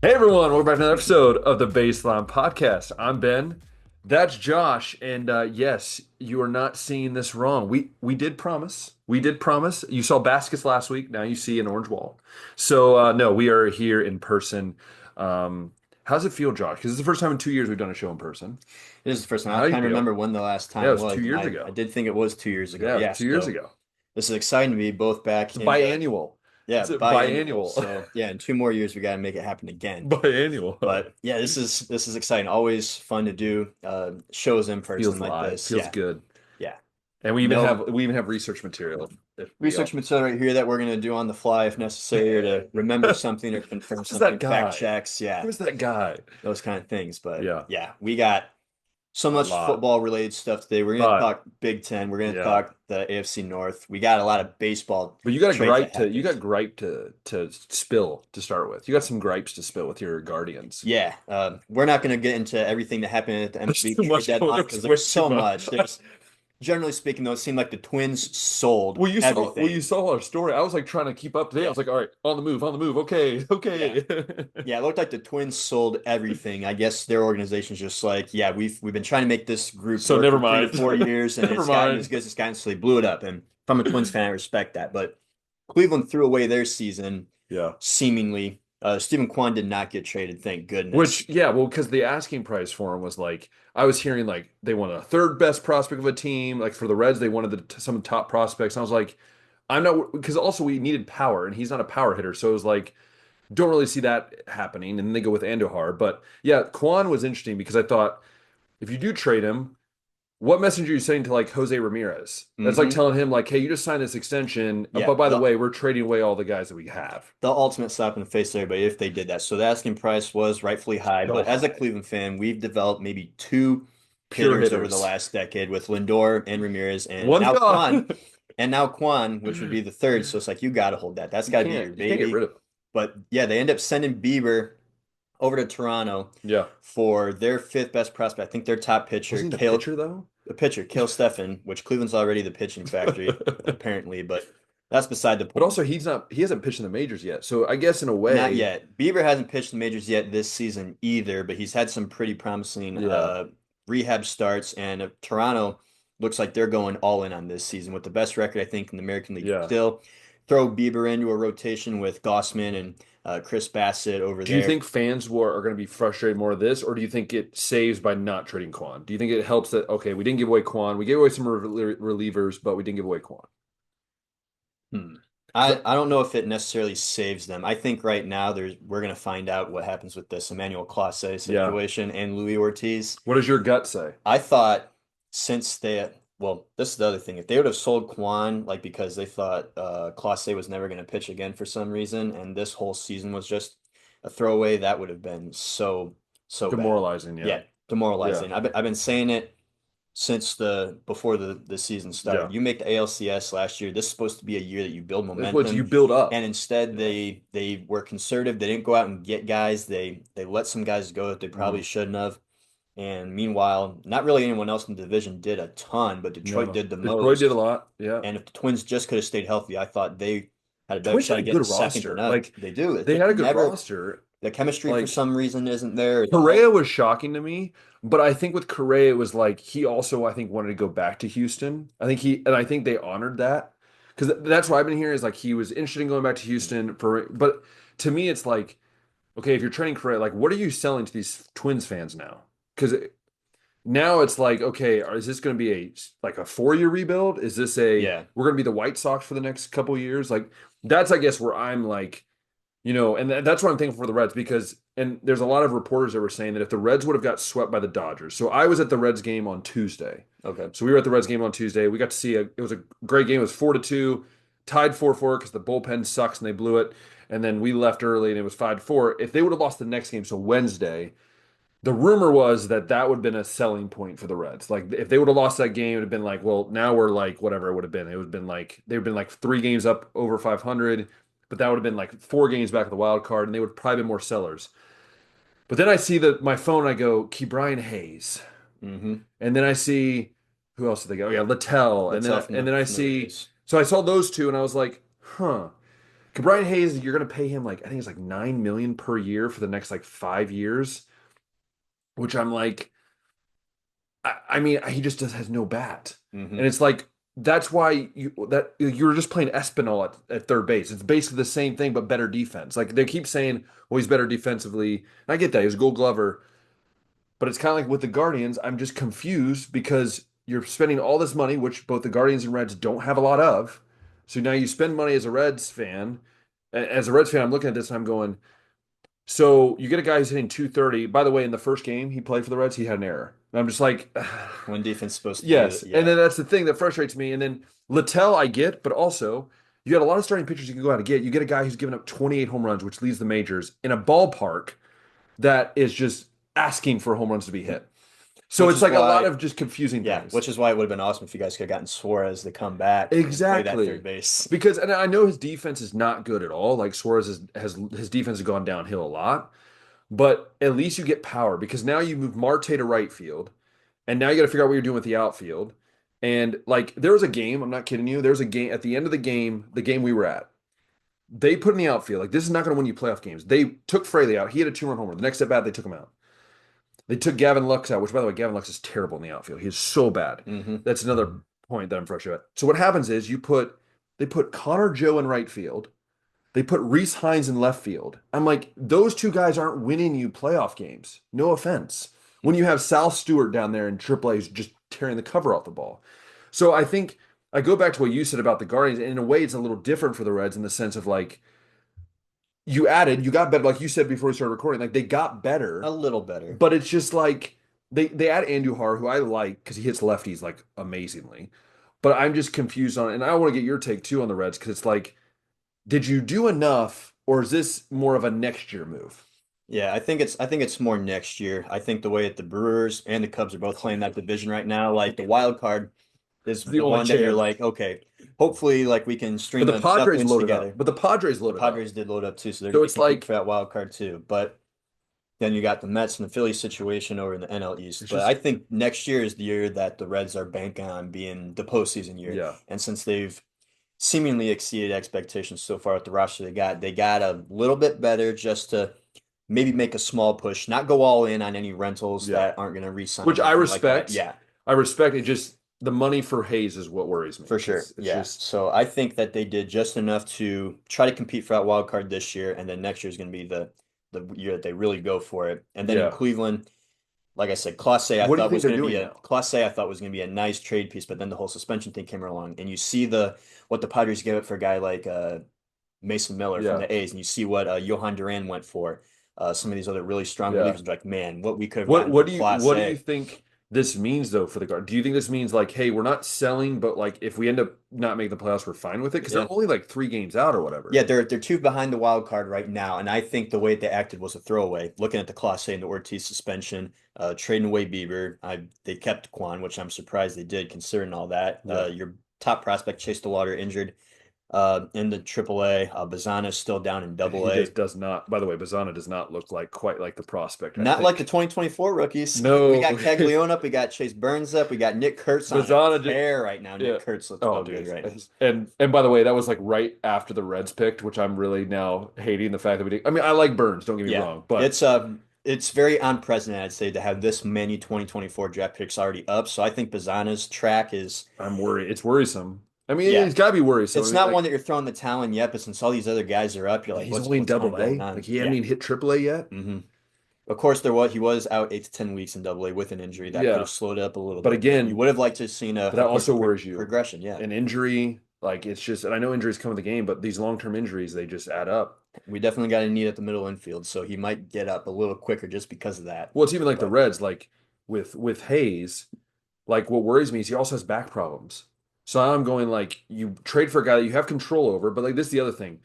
Hey everyone, welcome back to another episode of the Baseline Podcast. I'm Ben. That's Josh, and yes, you are not seeing this wrong. We did promise. We did promise. You saw baskets last week. Now you see an orange wall. So no, we are here in person. How's it feel, Josh? Because it's the first time in 2 years we've done a show in person. This is the first time. I How was do you trying to feel? remember when the last Yeah, it time was two was, and years I ago. did think it was 2 years ago. Yeah, it was Yeah, 2 years so ago. this is exciting to be both It's back in the biannual. yeah, It's a biannual. biannual. So yeah, in 2 more years we got to make it happen again. Biannual. But yeah, this is exciting. Always fun to do shows in person Feels like live. this. Feels Yeah, good. yeah. And we even No have research material if we research material right here that we're gonna do on the fly if necessary, or to remember something or confirm Who's that something, fact guy? checks. Yeah, Who's that guy? those kind of things. But Yeah, yeah, we got so a much lot. football related stuff today. We're going to But talk Big Ten. We're going to yeah, talk the AFC North. We got a lot of baseball but you got a trades that gripe to you happened. got gripe to spill to start with. You got some gripes to spill with your Guardians. Yeah, we're not going to get into everything that happened at the There's MLB too trade much going. deadline There's because way there's too so much. much. There's generally speaking, though, it seemed like the Twins sold Well, you everything. saw our story. I was like trying to keep up today. I Yeah, was like, all right, on the move, on the move. Okay, yeah. okay. Yeah, it looked like the Twins sold everything. I guess their organization's just like, yeah, we've been trying to make this group So work never for three to mind. four years, and Never it's gotten as mind. good as it's gotten, so they blew it up. And if I'm a Twins fan, I respect that. But Cleveland threw away their season, Yeah. seemingly. Stephen Kwan did not get traded, thank goodness. Which, yeah, well, because the asking price for him was like, I was hearing like they wanted a third best prospect of a team. Like for the Reds, they wanted some of the top prospects. And I was like, I'm not, because also we needed power, and he's not a power hitter. So it was like, don't really see that happening. And then they go with Andujar. But yeah, Kwan was interesting because I thought if you do trade him, what message are you saying to like Jose Ramirez? That's like Hmm. telling him, like, hey, you just signed this extension. Yeah, But by the way, we're trading away all the guys that we have. the ultimate slap in the face to everybody if they did that. So the asking price was rightfully high, So but as a high. Cleveland fan, we've developed maybe two Pure hitters over the hitters. last decade with Lindor and Ramirez, and One's now Kwan, gone. which would be the third. So it's like you got to hold that. That's got to be your You can't get rid baby. of him. But yeah, they end up sending Bieber over to Toronto Yeah. for their fifth best prospect. I think their top pitcher, Wasn't he the Kale, pitcher though? the pitcher, Kale Stephan, which Cleveland's already the pitching factory, apparently, but that's beside the But point. also he hasn't pitched in the majors yet. So I guess in a Not way, yet. Bieber hasn't pitched the majors yet this season either, but he's had some pretty promising yeah. rehab starts, and Toronto looks like they're going all in on this season with the best record, I think, in the American League. Yeah. Still, throw Bieber into a rotation with Gossman and Chris Bassett over Do you there. think are going to be frustrated more of this, or do you think it saves by not trading Quan? Do you think it helps that okay, we didn't give away Quan, we gave away some relievers, but we didn't give away Quan? Hmm. 'Cause I don't know if it necessarily saves them. I think right now we're gonna find out what happens with this Emmanuel Clase yeah. situation and Louis Ortiz. What does your gut say? I thought since well, this is the other thing. If they would have sold Kwan, like because they thought Clase was never gonna pitch again for some reason, and this whole season was just a throwaway, that would have been so bad. Demoralizing, yeah. Yeah, Yeah. demoralizing. I've been saying it since the before the season started. Yeah. You make the ALCS last year. This is supposed to be a year that you build That's what you momentum, build up. and instead Yeah. they were conservative. They didn't go out and get guys. They let some guys go that they Mhm. probably shouldn't have. And meanwhile, not really anyone else in the division did a ton, but Detroit No. did the Detroit did a most. lot. Yeah. And if the Twins just could have stayed healthy, I thought they had a better Twins had shot a of getting good second than roster. us. Like They do. It's they just had a good never roster. the chemistry for Like some reason isn't there. Correa was shocking to me, but I think with Correa it was like he also I think wanted to go back to Houston. I think they honored that because that's what I've been hearing is like he was interested in going back to Houston for. But to me, it's like okay, if you're trading Correa, like what are you selling to these Twins fans now? Because now it's like okay, is this going to be a 4 year rebuild? Is this a Yeah. we're going to be the White Sox for the next couple years? Like that's I guess where I'm like. And that's what I'm thankful for the Reds because, and there's a lot of reporters that were saying that if the Reds would have got swept by the Dodgers, so I was at the Reds game on Tuesday. Okay. So we were at the Reds game on Tuesday. We got to see it was a great game. It was 4-2, tied 4-4 because the bullpen sucks and they blew it. And then we left early and it was 5-4. If they would have lost the next game, so Wednesday, the rumor was that that would have been a selling point for the Reds. Like if they would have lost that game, it would have been like, well, now we're like whatever it would have been. It would have been like they would have been like 3 games up over 500, but that would have been like 4 games back of the wild card, and they would probably been more sellers. But then I see my phone, and I go, Key Brian Hayes, Mm-hmm. and then I see who else did they go? Oh, yeah, Littell, That's tough and then I from the see Rays. so I saw those two, and I was like, huh. Brian Hayes, you're going to pay him like I think it's like 9 million per year for the next like 5 years, which I'm like, I mean, he just has no bat, Hmm. and it's like that's why you're just playing Espinal at third base. It's basically the same thing but better defense. Like they keep saying, well, he's better defensively, and I get that he's a Gold Glover, but it's kind of like with the Guardians. I'm just confused because you're spending all this money, which both the Guardians and Reds don't have a lot of. So now you spend money as a Reds fan. As a Reds fan, I'm looking at this and I'm going, so you get a guy who's hitting 230. By the way, in the first game he played for the Reds, he had an error. And I'm just like, When defense is supposed to do yes. it, And yeah. then that's the thing that frustrates me. And then Littell, I get, but also you got a lot of starting pitchers you can go out and get. You get a guy who's given up 28 home runs, which leads the majors in a ballpark that is just asking for home runs to be hit. So Which it's is like a lot why, of just confusing yeah, things. which is why it would have been awesome if you guys could have gotten Suarez to come back and play that third Exactly. base. Because and I know his defense is not good at all. Like Suarez has his defense has gone downhill a lot, but at least you get power because now you move Marte to right field, and now you got to figure out what you're doing with the outfield. And like there was a game, I'm not kidding you. There was a game at the end of the game we were at. They put in the outfield like this is not going to win you playoff games. They took Fraley out. He had a 2-run homer. The next at bat, they took him out. They took Gavin Lux out, which by the way, Gavin Lux is terrible in the outfield. He is so bad. Hmm. That's another point that I'm frustrated at. So what happens is they put Connor Joe in right field. They put Reese Hines in left field. I'm like, those two guys aren't winning you playoff games. No offense. When you have Sal Stewart down there in AAA who's just tearing the cover off the ball. So I think I go back to what you said about the Guardians. And in a way, it's a little different for the Reds in the sense of like you got better, like you said before we started recording, like they got A better, little better. but it's just like they add Andujar, who I like because he hits lefties like amazingly. But I'm just confused on it. And I want to get your take too on the Reds because it's like, did you do enough, or is this more of a next year move? Yeah, I think it's more next year. I think the way that the Brewers and the Cubs are both playing that division right now, like the wild card is It's the the only one that you're chance. like, okay, hopefully like we can But string the enough Padres wins loaded up. together. But the Padres The loaded up. Padres did load up too, so they're So gonna be it's competing like for that wild card too. But then you got the Mets and the Phillies situation over in the NL East. it's But I just think next year is the year that the Reds are banking on being the postseason year. yeah. And since they've seemingly exceeded expectations so far with the roster they got a little bit better just to maybe make a small push, not go all in on any rentals Yeah. that aren't going to re-sign Which or I anything like that. respect. Yeah, I respect it. Just the money for Hayes is what worries me for sure. because it's Yeah. just So I think that they did just enough to try to compete for that wild card this year, and then next year is going to be the year that they really go for it. And then in yeah. Cleveland, like I said, Clase What do you think they're doing now? I thought was going to be a nice trade piece, but then the whole suspension thing came along, and you see the what the Padres gave it for a guy like Mason Miller from Yeah. the A's, and you see what Johan Duran went for. Some of these other really strong Yeah. relievers, like man, what we could have What gotten what for do what do you Clase. think this means though for the guard? Do you think this means like, hey, we're not selling, but like if we end up not making the playoffs, we're fine with it? Because Yeah. they're only like 3 games out or whatever. Yeah, they're two behind the wild card right now, and I think the way they acted was a throwaway. Looking at the Clase and the Ortiz suspension, trading away Bieber, they kept Quan, which I'm surprised they did considering all that. Yeah. Your top prospect Chase DeWater injured in the AAA. Bazana is still down in Double He A. just does not. By the way, Bazana does not look like quite like the prospect, I Not like the think. 2024 rookies. We No, got Caglione up, we got Chase Burns up, we got Nick Kurtz on a Bazana just tear right now. yeah. Nick Kurtz looks Oh, so good dude. right now. And by the way, that was like right after the Reds picked, which I'm really now hating the fact that we did. I mean, I like Burns, don't get me Yeah, wrong, but it's very unprecedented, I'd say, to have this many 2024 draft picks already up. So I think Bazana's track is, I'm worried. It's worrisome. I mean, yeah, it's got to be worrisome. I it's mean, not one like that you're throwing the towel in yet, but since all these other guys are up, you're like, he's what's only in what's kind of Double going A. Like on? he hadn't Yeah. even hit Triple A yet. Hmm. Of course, he was out 8 to 10 weeks in Double A with an injury that could Yeah, have slowed it up a little but bit, but you again, would have liked to have seen but a that quicker also worries you. progression. Yeah. An injury, like it's just, and I know injuries come in the game, but these long-term injuries, they just add up. We definitely got a need at the middle infield, so he might get up a little quicker just because of that. Well, it's even like the But Reds, like with Hayes, like what worries me is he also has back problems. So I'm going like you trade for a guy that you have control over, but like this is the other thing.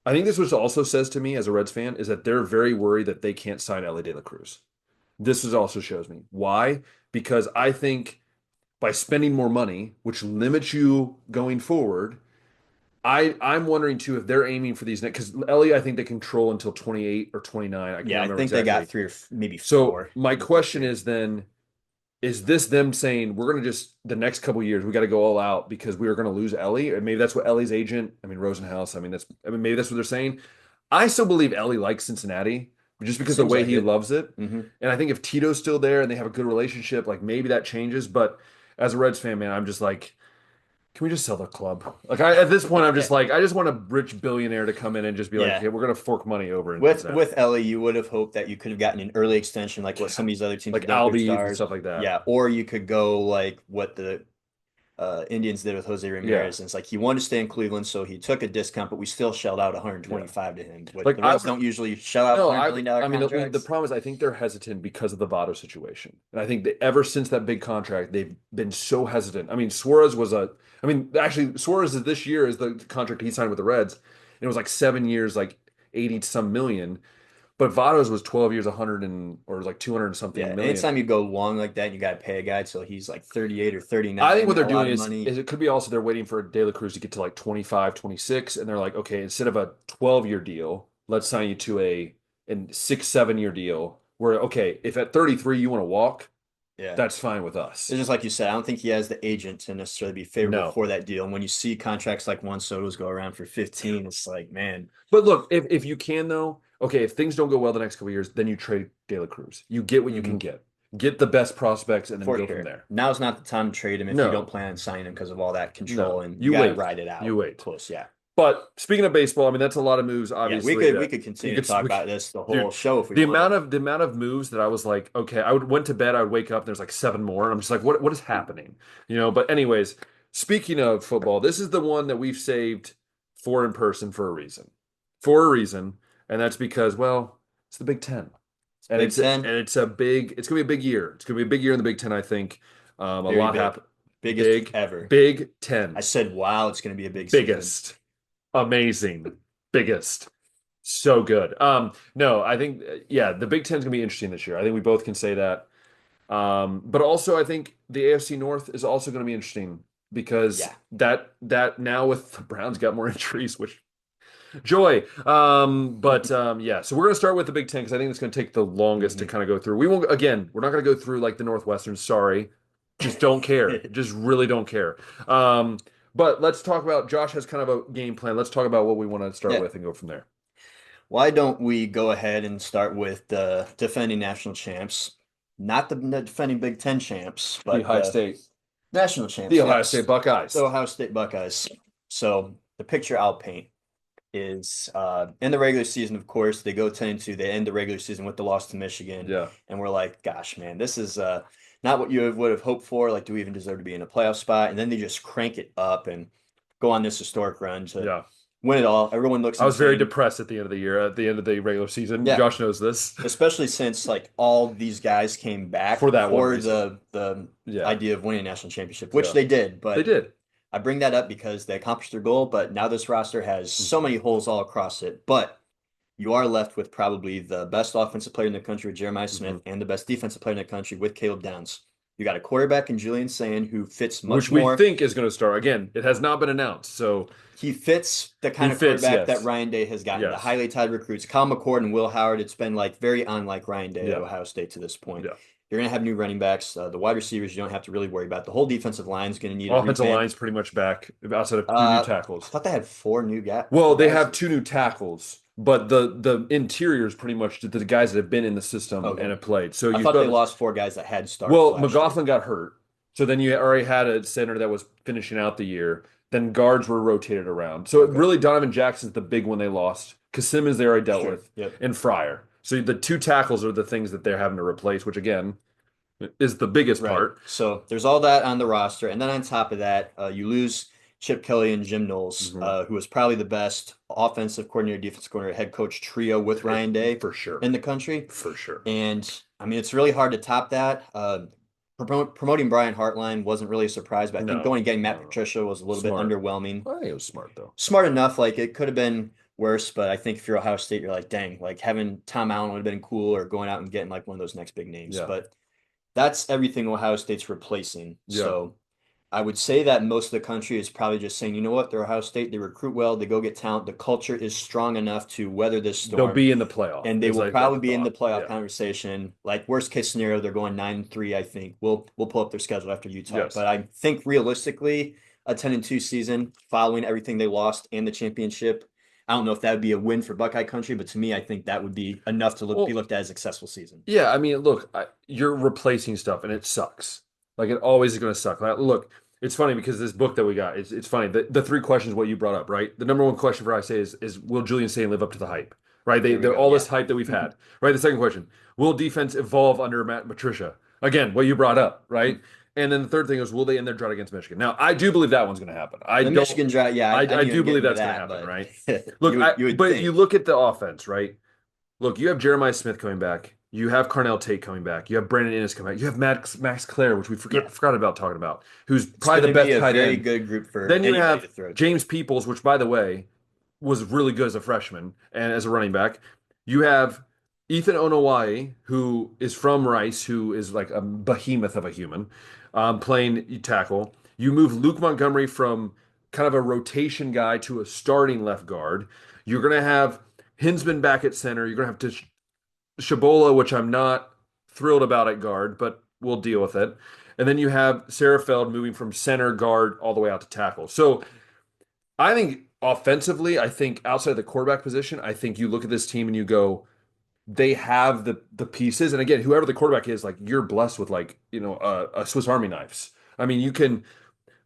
I think this which also says to me as a Reds fan is that they're very worried that they can't sign Ellie De La Cruz. This is also shows me why, because I think by spending more money, which limits you going forward, I'm wondering too if they're aiming for these next because Ellie I think they control until 28 or 29. I can't yeah, I remember think they got exactly. three or maybe So four my with this question year. is then is this them saying we're going to just the next couple of years we got to go all out because we are going to lose Ellie? Or maybe that's what Ellie's agent, I mean Rosenhaus, I mean maybe that's what they're saying. I still believe Ellie likes Cincinnati just because the Seems way like he it. loves it. Hmm. And I think if Tito's still there and they have a good relationship, like maybe that changes. But as a Reds fan, man, I'm just like, can we just sell the club? Like at this point, I'm just like, I just want a rich billionaire to come in and just be like, Yeah. hey, we're gonna fork money over in With Cincinnati, Ellie, you would have hoped that you could have gotten an early extension, like what some of these other teams like have done with their Albies and stars. stuff like that. Yeah, or you could go like what the Indians did with Jose Yeah, Ramirez. And it's like he wanted to stay in Cleveland, so he took a discount, but we still shelled out yeah. 125 to him. What Like the I Reds don't usually shell out no, $100 million I mean the contracts. problem is I think they're hesitant because of the Votto situation, and I think that ever since that big contract, they've been so hesitant. I mean Suarez was a, I mean actually Suarez is this year is the contract he signed with the Reds, and it was like 7 years, like 80 some million. But Votto's was 12 years, 100 and or like 200 and something Yeah, million. anytime you go long like that, you got to pay a guy till he's like 38 or I think what 39, they're a lot doing of is money. it could be also they're waiting for De La Cruz to get to like 25, 26, and they're like, okay, instead of a 12-year deal, let's sign you to a 6, 7 year deal where, okay, if at 33 you want to walk, Yeah. that's fine with us. It's just like you said, I don't think he has the agent to necessarily be favorable No. for that deal. And when you see contracts like Juan Soto's go around for 15, it's like, man, But look, if you can though, okay, if things don't go well the next couple of years, then you trade De La Cruz. You get what you hmm can get. Get the best prospects and then for go from sure. there. Now's not the time to trade him if you don't No, plan on signing him because of all that control, no. and you You got to wait. ride it You out wait. close. Yeah. But speaking of baseball, I mean that's a lot of moves, Yeah, obviously. we That could you continue to could, talk about this the whole dude. show if we wanted. The amount of moves that I was like, okay, went to bed, I would wake up, and there's like seven more, and I'm just like, what is happening? You know. But anyways, speaking of football, this is the one that we've saved for in person for a reason, and that's because well, it's the Big Ten, It's Big Ten, it's gonna be a big year. It's gonna be a big year in the Big Ten, I think. A very lot big, happen. biggest ever. Big I Ten, said, wow, it's going to be a big season. biggest. Amazing. Biggest. So good. No, I think yeah, the Big Ten's gonna be interesting this year. I think we both can say that. But also I think the AFC North is also gonna be interesting because Yeah. that now with the Browns got more injuries, which joy. Yeah, so we're gonna start with the Big Ten because I think it's gonna take the longest to Mhm. kind of go through. We won't again, we're not gonna go through like the Northwestern, sorry. Just don't care. Just really don't care. But let's talk about Josh has kind of a game plan. Let's talk about what we want to start Yeah. with and go from there. Why don't we go ahead and start with the defending national champs? Not the defending Big Ten champs, The but Ohio the State, national the champs. Ohio Yes. State The Buckeyes. Ohio State Buckeyes. So the picture I'll paint is in the regular season, of course, they go 10-2. They end the regular season with the loss to Michigan. Yeah. And we're like, gosh, man, this is not what you would have hoped for. Like, do we even deserve to be in a playoff spot? And then they just crank it up and go on this historic run to Yeah. win it all. Everyone looks I was very insane. depressed at the end of the year, at the end of the regular season. Yeah, Josh knows this. especially since like all these guys came back For that one for reason. the Yeah. idea of winning a national championship, which Yeah. they did. They But did. I bring that up because they accomplished their goal, but now this roster has so Mhm. many holes all across it. But you are left with probably the best offensive player in the country with Jeremiah Smith Mhm. and the best defensive player in the country with Caleb Downs. You got a quarterback in Julian Sand who fits Which much we more. think is going to start. Again, it has not been announced. So He fits the he kind of fits, quarterback that yes. Ryan Day has gotten. The Yes. highly touted recruits, Kyle McCord and Will Howard. It's been like very unlike Ryan Day at Yeah. Ohio State to this point. Yeah. You're going to have new running backs. The wide receivers you don't have to really worry about. The whole defensive line is going to need a Offensive revamp. line's pretty much back outside of two new I tackles. thought they had four new guys. Well, they have two new tackles, but the interior is pretty much the guys that have been in the system and Okay. have played. So I you thought still they have, lost four guys that had starts well, last year. McLaughlin got hurt. So then you already had a center that was finishing out the year. Then guards were rotated around. So it Okay. really Donovan Jackson's the big one they lost because Simmons they already dealt Sure. with Yep. and Fryer. So the two tackles are the things that they're having to replace, which again is the biggest Right. part. So there's all that on the roster. And then on top of that, you lose Chip Kelly and Jim Knowles, Mhm. who was probably the best offensive coordinator, defensive coordinator, head coach trio with Ryan Day For sure. in the country. For sure. And I mean, it's really hard to top that. Promoting Brian Hartline wasn't really a surprise, but I think No, going and getting Matt no. Patricia was a little Smart. bit underwhelming. I think it was smart though. Smart enough, like it could have been worse, but I think if you're Ohio State, you're like, dang, like having Tom Allen would have been cool, or going out and getting like one of those next big names. Yeah. But that's everything Ohio State's replacing. Yeah. So I would say that most of the country is probably just saying, you know what, they're Ohio State, they recruit well, they go get talent. The culture is strong enough to weather this They'll storm, be in the playoff. and they Is will like probably the be in the thought. playoff Yeah. conversation. Like worst case scenario, they're going 9-3, I think. We'll pull up their schedule after Utah. Yes. But I think realistically, a 10-2 season following everything they lost and the championship. I don't know if that would be a win for Buckeye Country, but to me, I think that would be enough to be Well, looked at as a successful season. yeah. I mean, look, you're replacing stuff, and it sucks. Like it always is going to suck. Like, look, it's funny because this book that we got, it's funny. The three questions what you brought up, right? The number one question for I say is will Julian Sain live up to the hype? Right? There we They're go. all Yeah. this hype that we've had. Right. The second question, will defense evolve under Matt Patricia? Again, what you brought up, right? And then the third thing is, will they end their drought against Michigan? Now, I do believe that one's going to happen. I The don't. Michigan drought, yeah, I I knew you were do believe getting to that's going to that, happen, but right? you Look, would you would but you think. look at the offense, right? Look, you have Jeremiah Smith coming back. You have Carnell Tate coming back. You have Brandon Innes coming back. You have Max Clare, which we Yeah, forgot about talking about, who's it's probably going the to be best a tight very end. good group for Then you anybody have to throw to. James Peoples, which, by the way, was really good as a freshman and as a running back. You have Ethan Onowai, who is from Rice, who is like a behemoth of a human, playing tackle. You move Luke Montgomery from kind of a rotation guy to a starting left guard. You're going to have Hinsman back at center. You're going to have Shabola, which I'm not thrilled about at guard, but we'll deal with it. And then you have Sarafeld moving from center guard all the way out to tackle. So I think offensively, I think outside of the quarterback position, I think you look at this team and you go, they have the pieces. And again, whoever the quarterback is, like you're blessed with like, a Swiss Army knives. I mean, you can,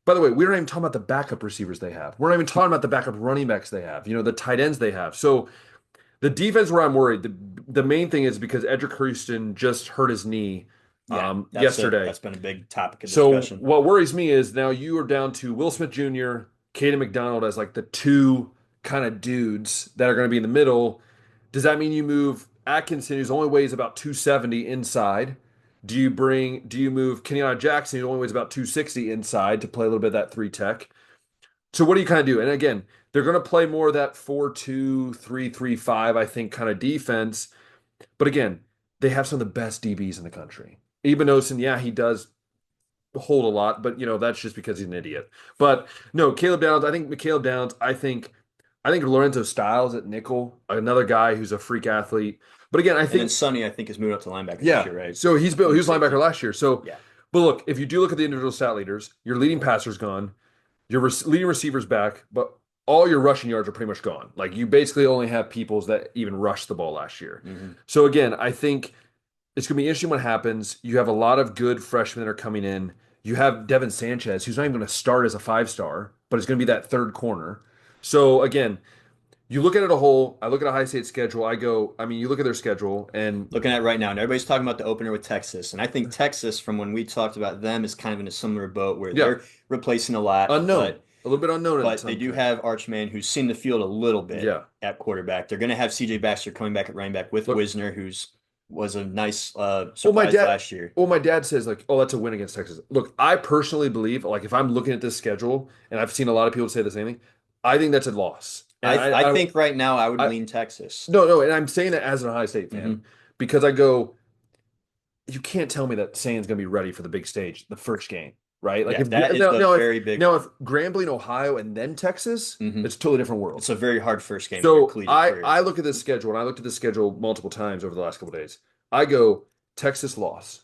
by the way, we're not even talking about the backup receivers they have. We're not even talking about the backup running backs they have, the tight ends they have. So the defense where I'm worried, the main thing is because Edric Houston just hurt his knee Yeah, yesterday. that's been a big topic of So discussion. what worries me is now you are down to Will Smith Jr., Caden McDonald as like the two kind of dudes that are going to be in the middle. Does that mean you move Atkinson, who's only weighs about 270 inside? Do you move Kenyatta Jackson, who only weighs about 260 inside to play a little bit of that three tech? So what do you kind of do? And again, they're going to play more of that 4-2-3-3-5, I think, kind of defense. But again, they have some of the best DBs in the country. Osen, yeah, he does hold a lot, but that's just because he's an idiot. But no, Caleb Downs, I think Caleb Downs, I think Lorenzo Styles at nickel, another guy who's a freak athlete. But again, I And then think Sonny, I think, is moving up to linebacker this yeah. year, right? So he From was safety. linebacker last year. So, Yeah. but look, if you do look at the individual stat leaders, your leading passer's gone, your leading receiver's back, but all your rushing yards are pretty much gone. Like you basically only have peoples that even rushed the ball last year. Hmm. So again, I think it's going to be interesting what happens. You have a lot of good freshmen that are coming in. You have Devin Sanchez, who's not even going to start as a 5-star, but it's going to be that third corner. So again, you look at it a whole. I look at a high state schedule. I mean, you look at their schedule, and Looking at it right now, and everybody's talking about the opener with Texas. And I think Texas, from when we talked about them, is kind of in a similar boat where yeah, they're replacing a lot, unknown, a little bit unknown at but they some do point. have Archman, who's seen the field a little bit Yeah, at quarterback. They're going to have CJ Baxter coming back at running back with look. Wisner, who's was a nice Well, my surprise dad. last year. Well, my dad says like, "Oh, that's a win against Texas." Look, I personally believe like if I'm looking at this schedule, and I've seen a lot of people say the same thing, I think that's a loss. And I think right now I would I lean Texas. no, no, and I'm saying that as an Ohio State fan Hmm. because I go, you can't tell me that Sands going to be ready for the big stage, the first game, right? Like Yeah, if that is now, the now if very big. now if Grambling, Ohio, and then Texas, Hmm. it's a totally different world. It's a very hard first game of your So collegiate I career. look at this schedule, and I looked at this schedule multiple times over the last couple of days. I go Texas loss,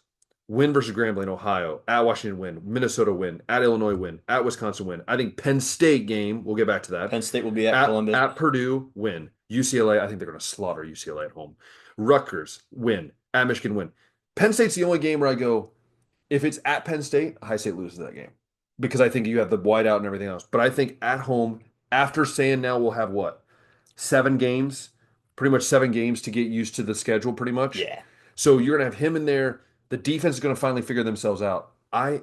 win versus Grambling, Ohio, at Washington win, Minnesota win, at Illinois win, at Wisconsin win. I think Penn State game. We'll get back to that. Penn State will be at At Columbus. Purdue win. UCLA. I think they're going to slaughter UCLA at home. Rutgers win. At Michigan win. Penn State's the only game where I go, if it's at Penn State, Ohio State loses that game because I think you have the whiteout and everything else. But I think at home, after saying now we'll have what 7 games, pretty much 7 games to get used to the schedule, pretty much. Yeah. So you're gonna have him in there. The defense is gonna finally figure themselves out. I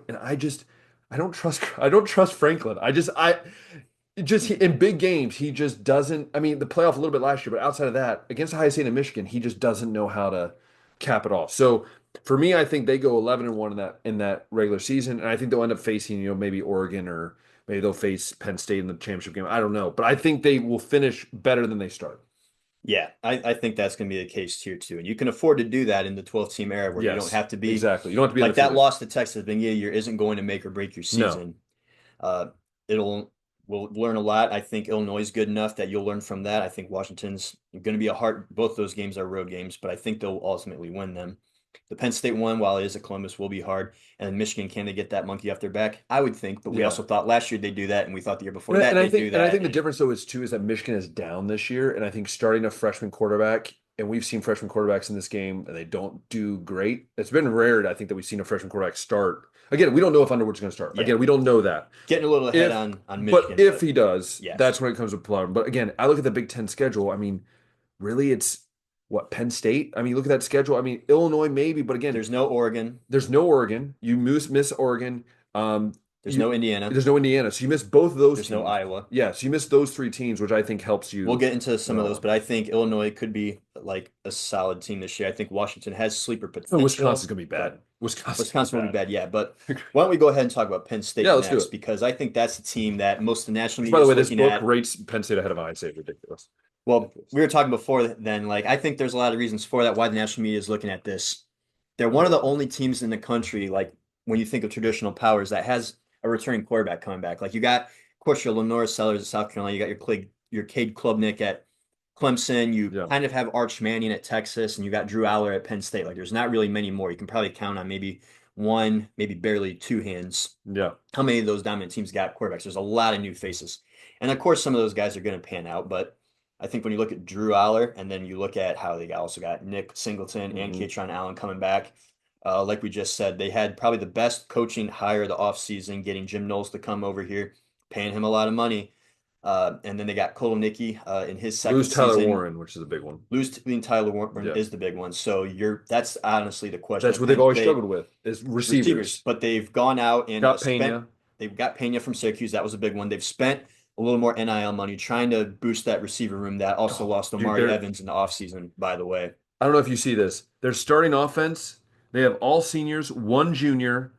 don't trust Franklin. In big games he just doesn't. I mean the playoff a little bit last year, but outside of that, against Ohio State and Michigan, he just doesn't know how to cap it off. So for me, I think they go 11-1 in that regular season, and I think they'll end up facing maybe Oregon or maybe they'll face Penn State in the championship game. I don't know, but I think they will finish better than they start. Yeah, I think that's going to be the case here too. And you can afford to do that in the 12 team era where you don't Yes, have to be exactly. You don't have to be like that undefeated. loss to Texas being a year isn't going to make or break your No, season. Uh, it'll we'll learn a lot. I think Illinois is good enough that you'll learn from that. I think Washington's going to be a hard. Both those games are road games, but I think they'll ultimately win them. The Penn State one, while it is at Columbus, will be hard. And then Michigan, can they get that monkey off their back? I would think, but we Yeah. also thought last year they'd do that, and we thought the year before And, that and I they'd do think and I that. think the difference though is that Michigan is down this year, and I think starting a freshman quarterback, and we've seen freshman quarterbacks in this game, and they don't do great. It's been rare, I think, that we've seen a freshman quarterback start. Again, we don't know if Underwood's going to start. Yeah, Again, we don't know that. getting a little ahead If on but Michigan, if but he does, yes, that's when it comes to problem. But again, I look at the Big Ten schedule. I mean, really, it's what Penn State. I mean, look at that schedule. I mean, Illinois maybe, but again, there's no Oregon, there's no Oregon. You miss Oregon. there's no Indiana, There's no Indiana, so you miss both of those there's no teams. Iowa. Yeah, so you miss those three teams, which I think helps We'll you get into some of those, on. but I think Illinois could be like a solid team this year. I think Washington has sleeper And Wisconsin's potential, gonna be bad. but Wisconsin's gonna be Wisconsin will be bad. bad. Yeah, but why don't we go ahead and talk about Penn Yeah, State let's do next? it. Because I think that's the team that most of the national Which, by media the is way, this looking book at. rates Penn State ahead of Iowa State. Ridiculous. Well, Ridiculous. we were talking before then, like I think there's a lot of reasons for that, why the national media is looking at this. They're one of the only teams in the country, like when you think of traditional powers, that has a returning quarterback coming back. Like you got, of course, your Lenore Sellers at South Carolina, you got your Cade Klubnik at Clemson, you Yeah, kind of have Arch Manning at Texas, and you got Drew Aller at Penn State. Like there's not really many more. You can probably count on maybe one, maybe barely two hands. yeah. How many of those dominant teams got quarterbacks? There's a lot of new faces. And of course, some of those guys are going to pan out, but I think when you look at Drew Aller and then you look at how they also got Nick Singleton and Hmm. Katron Allen coming back, like we just said, they had probably the best coaching hire of the offseason, getting Jim Knowles to come over here, paying him a lot of money. And then they got Koloniki in his second Lose Tyler season. Warren, which is a big one. Losing Tyler Warren Yeah, is the big one. So that's honestly the question. that's what they've always struggled with is Receivers, receivers. but they've gone out and Got spent. Pena. They've got Pena from Syracuse. That was a big one. They've spent a little more NIL money trying to boost that receiver room that also Oh, lost dude, Omari Evans in the offseason, by the way. I don't know if you see this. Their starting offense, they have all seniors, one junior,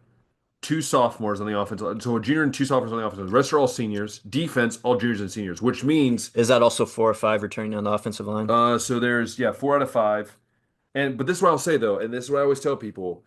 two sophomores on the offense. So a junior and two sophomores on the offense. The rest are all seniors. Defense, all juniors and seniors, which means Is that also 4 or 5 returning on the offensive line? so there's yeah, 4 out of 5. But this is what I'll say though, and this is what I always tell people.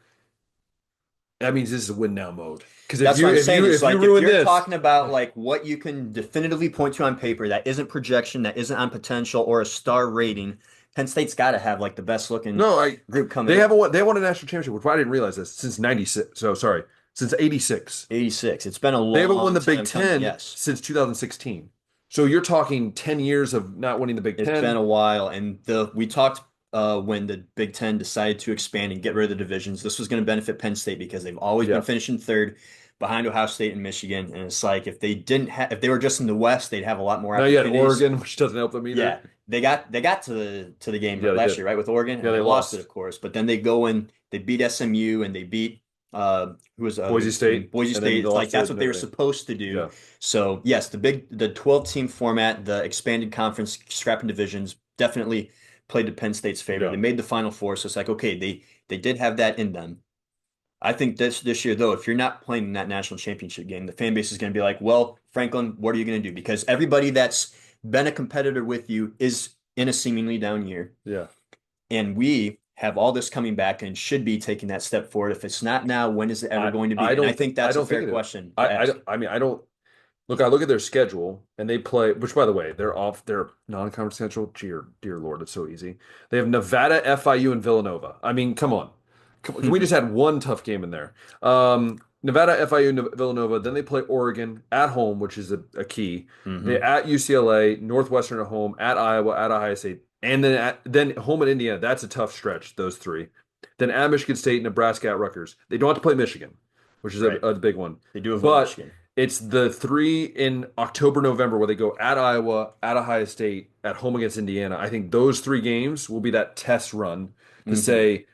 That means this is a win now mode. Because if That's what you I'm if saying. you It's if you like if ruin you're this, talking about like what you can definitively point to on paper that isn't projection, that isn't on potential or a star rating, Penn State's got to have like the best looking no, I group coming they in. haven't won they won a national championship, which I didn't realize this since '96. So sorry, since '86. 86. It's been a They haven't won long the Big time coming. Ten Yes. since 2016. So you're talking 10 years of not winning the Big It's been Ten. a while, and the we talked when the Big Ten decided to expand and get rid of the divisions. This was going to benefit Penn State because they've always been Yeah. finishing third behind Ohio State and Michigan. And it's like if they were just in the West, they'd have a lot more Now you had opportunities. Oregon, which doesn't help them Yeah, either. they got to the game Yeah, they last did. year, right, with Oregon, Yeah, and they they lost it, lost. of course. But then they go and they beat SMU and they beat who was the other Boise team? State, Boise and then State. they It's like lost that's to what they Notre were Dame. supposed to do. Yeah. So yes, the 12 team format, the expanded conference, scrapping divisions, definitely played to Penn State's favor. Yeah. They made the Final Four, so it's like okay, they did have that in them. I think this year though, if you're not playing in that national championship game, the fan base is going to be like, well, Franklin, what are you going to do? Because everybody that's been a competitor with you is in a seemingly down year. Yeah. And we have all this coming back and should be taking that step forward. If it's not now, when is it ever going to be? And I think I that's a don't think fair it is. question to ask. I mean I don't look. I look at their schedule and they play. Which by the way, they're off their non-conference schedule. Dear Lord, it's so easy. They have Nevada, FIU, and Villanova. I mean, come on. We just had one tough game in there. Nevada, FIU, Villanova. Then they play Oregon at home, which is a key. They Hmm. at UCLA, Northwestern at home, at Iowa, at Ohio State, and then home at Indiana. That's a tough stretch. Those three. Then at Michigan State, Nebraska, at Rutgers. They don't have to play Michigan, which is Right. a big one. They do avoid But Michigan. it's the three in October, November where they go at Iowa, at Ohio State, at home against Indiana. I think those three games will be that test run to Hmm. say,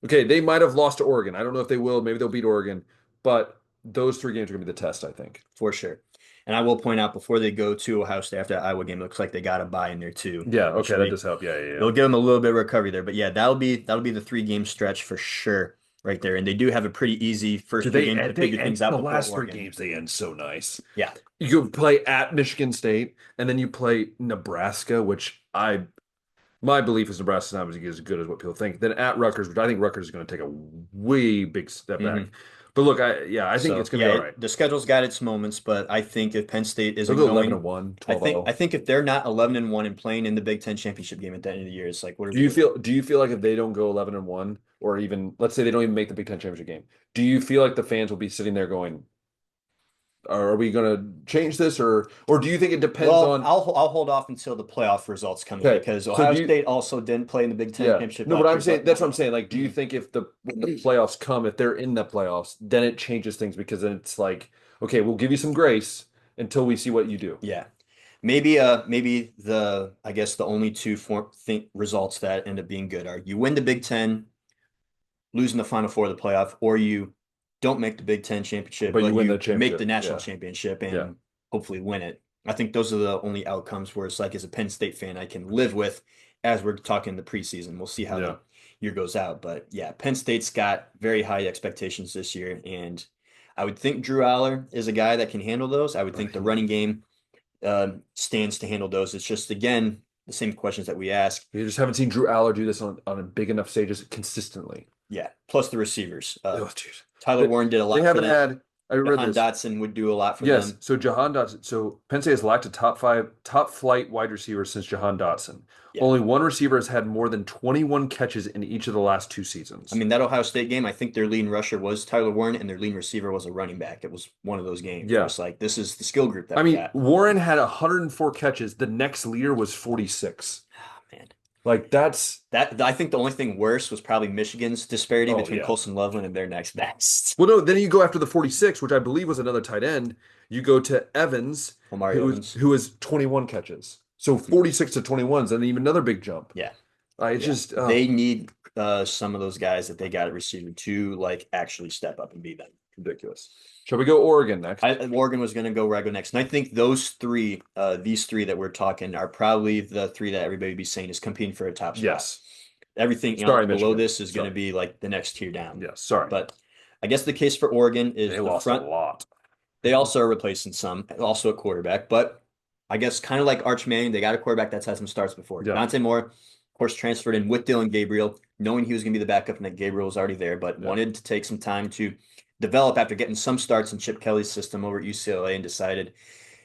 okay, they might have lost to Oregon. I don't know if they will. Maybe they'll beat Oregon, but those three games are going to be the test, I think. For sure. And I will point out before they go to Ohio State after that Iowa game, it looks like they got a bye in there too. Yeah, Which okay, that does help. Yeah, yeah, yeah. they'll give them a little bit of recovery there. But yeah, that'll be the 3 game stretch for sure right there. And they do have a pretty easy first Do 3 games to figure things out the before last three Oregon. games they end so nice. Yeah. You play at Michigan State, and then you play Nebraska, which my belief is Nebraska's not as good as what people think. Then at Rutgers, which I think Rutgers is going to take a way big step back. Mhm. But look, I think So it's gonna be yeah, all right. the schedule's got its moments, but I think if Penn State They'll isn't go 11 and going, 1, I 12 think I 0. think if they're not 11-1 and playing in the Big Ten championship game at the end of the year, it's like, what are Do we you doing? feel like if they don't go 11 and 1, or even let's say they don't even make the Big Ten championship game, do you feel like the fans will be sitting there going, are we going to change this, or do you think it depends Well, on? I'll hold off until the playoff results come in Okay, because so Ohio do you? State also didn't play in the Big Ten Yeah, championship no, but last I'm year. saying But that's what I'm saying. Like, do you mhm. think if the when the playoffs come, if they're in the playoffs, then it changes things because then it's like, okay, we'll give you some grace until we see what you do. Yeah, maybe the I guess the only two results that end up being good are you win the Big Ten, losing the Final Four of the playoff, or you don't make the Big Ten championship, But you but win the you make the championship. national Yeah, championship yeah, and hopefully win it. I think those are the only outcomes where it's like as a Penn State fan, I can live with as we're talking the preseason. We'll see how yeah. the year goes out. But yeah, Penn State's got very high expectations this year. And I would think Drew Aller is a guy that can handle those. I would think the running game stands to handle those. It's just, again, the same questions that we ask. You just haven't seen Drew Aller do this on a big enough stages consistently. Yeah, plus the receivers. Oh, dude. Tyler Warren did a They lot for haven't them. had, I read Jahan this. Dotson would do a lot for Yes. them. So Jahan Dotson. So Penn State has lacked a top flight wide receiver since Jahan Dotson. Yeah. Only one receiver has had more than 21 catches in each of the last two I seasons. mean, that Ohio State game, I think their leading rusher was Tyler Warren and their leading receiver was a running back. It was one of those games where Yeah. it's like, this is the skill group that I we mean, got. Warren had 104 catches. The next leader was 46. Ah, man. Like that's, That I think the only thing worse was probably Michigan's disparity oh between yeah. Colson Loveland and their next best. Well, no, then you go after the 46, which I believe was another tight end. You go to Evans, Omari who was Evans. who was 21 catches. So 46 to 21s, and even another big jump. Yeah. It's Yeah. just They need some of those guys that they got at receiver to like actually step up and be them. ridiculous. Shall we go Oregon next? Oregon was going to go where I go next. And I think those three, these three that we're talking are probably the three that everybody would be saying is competing for a top spot. Yes. Everything Sorry, else below Michigan. this is going Sorry. to be like the next tier down. Yes. Sorry. But I guess the case for Oregon is They the lost a front. lot. They also are replacing some, also a quarterback. But I guess kind of like Arch Manning, they got a quarterback that's had some starts before. Yeah. Dante Moore, of course, transferred in with Dylan Gabriel, knowing he was going to be the backup and that Gabriel was already there, but wanted to take some time to develop after getting some starts in Chip Kelly's system over at UCLA and decided,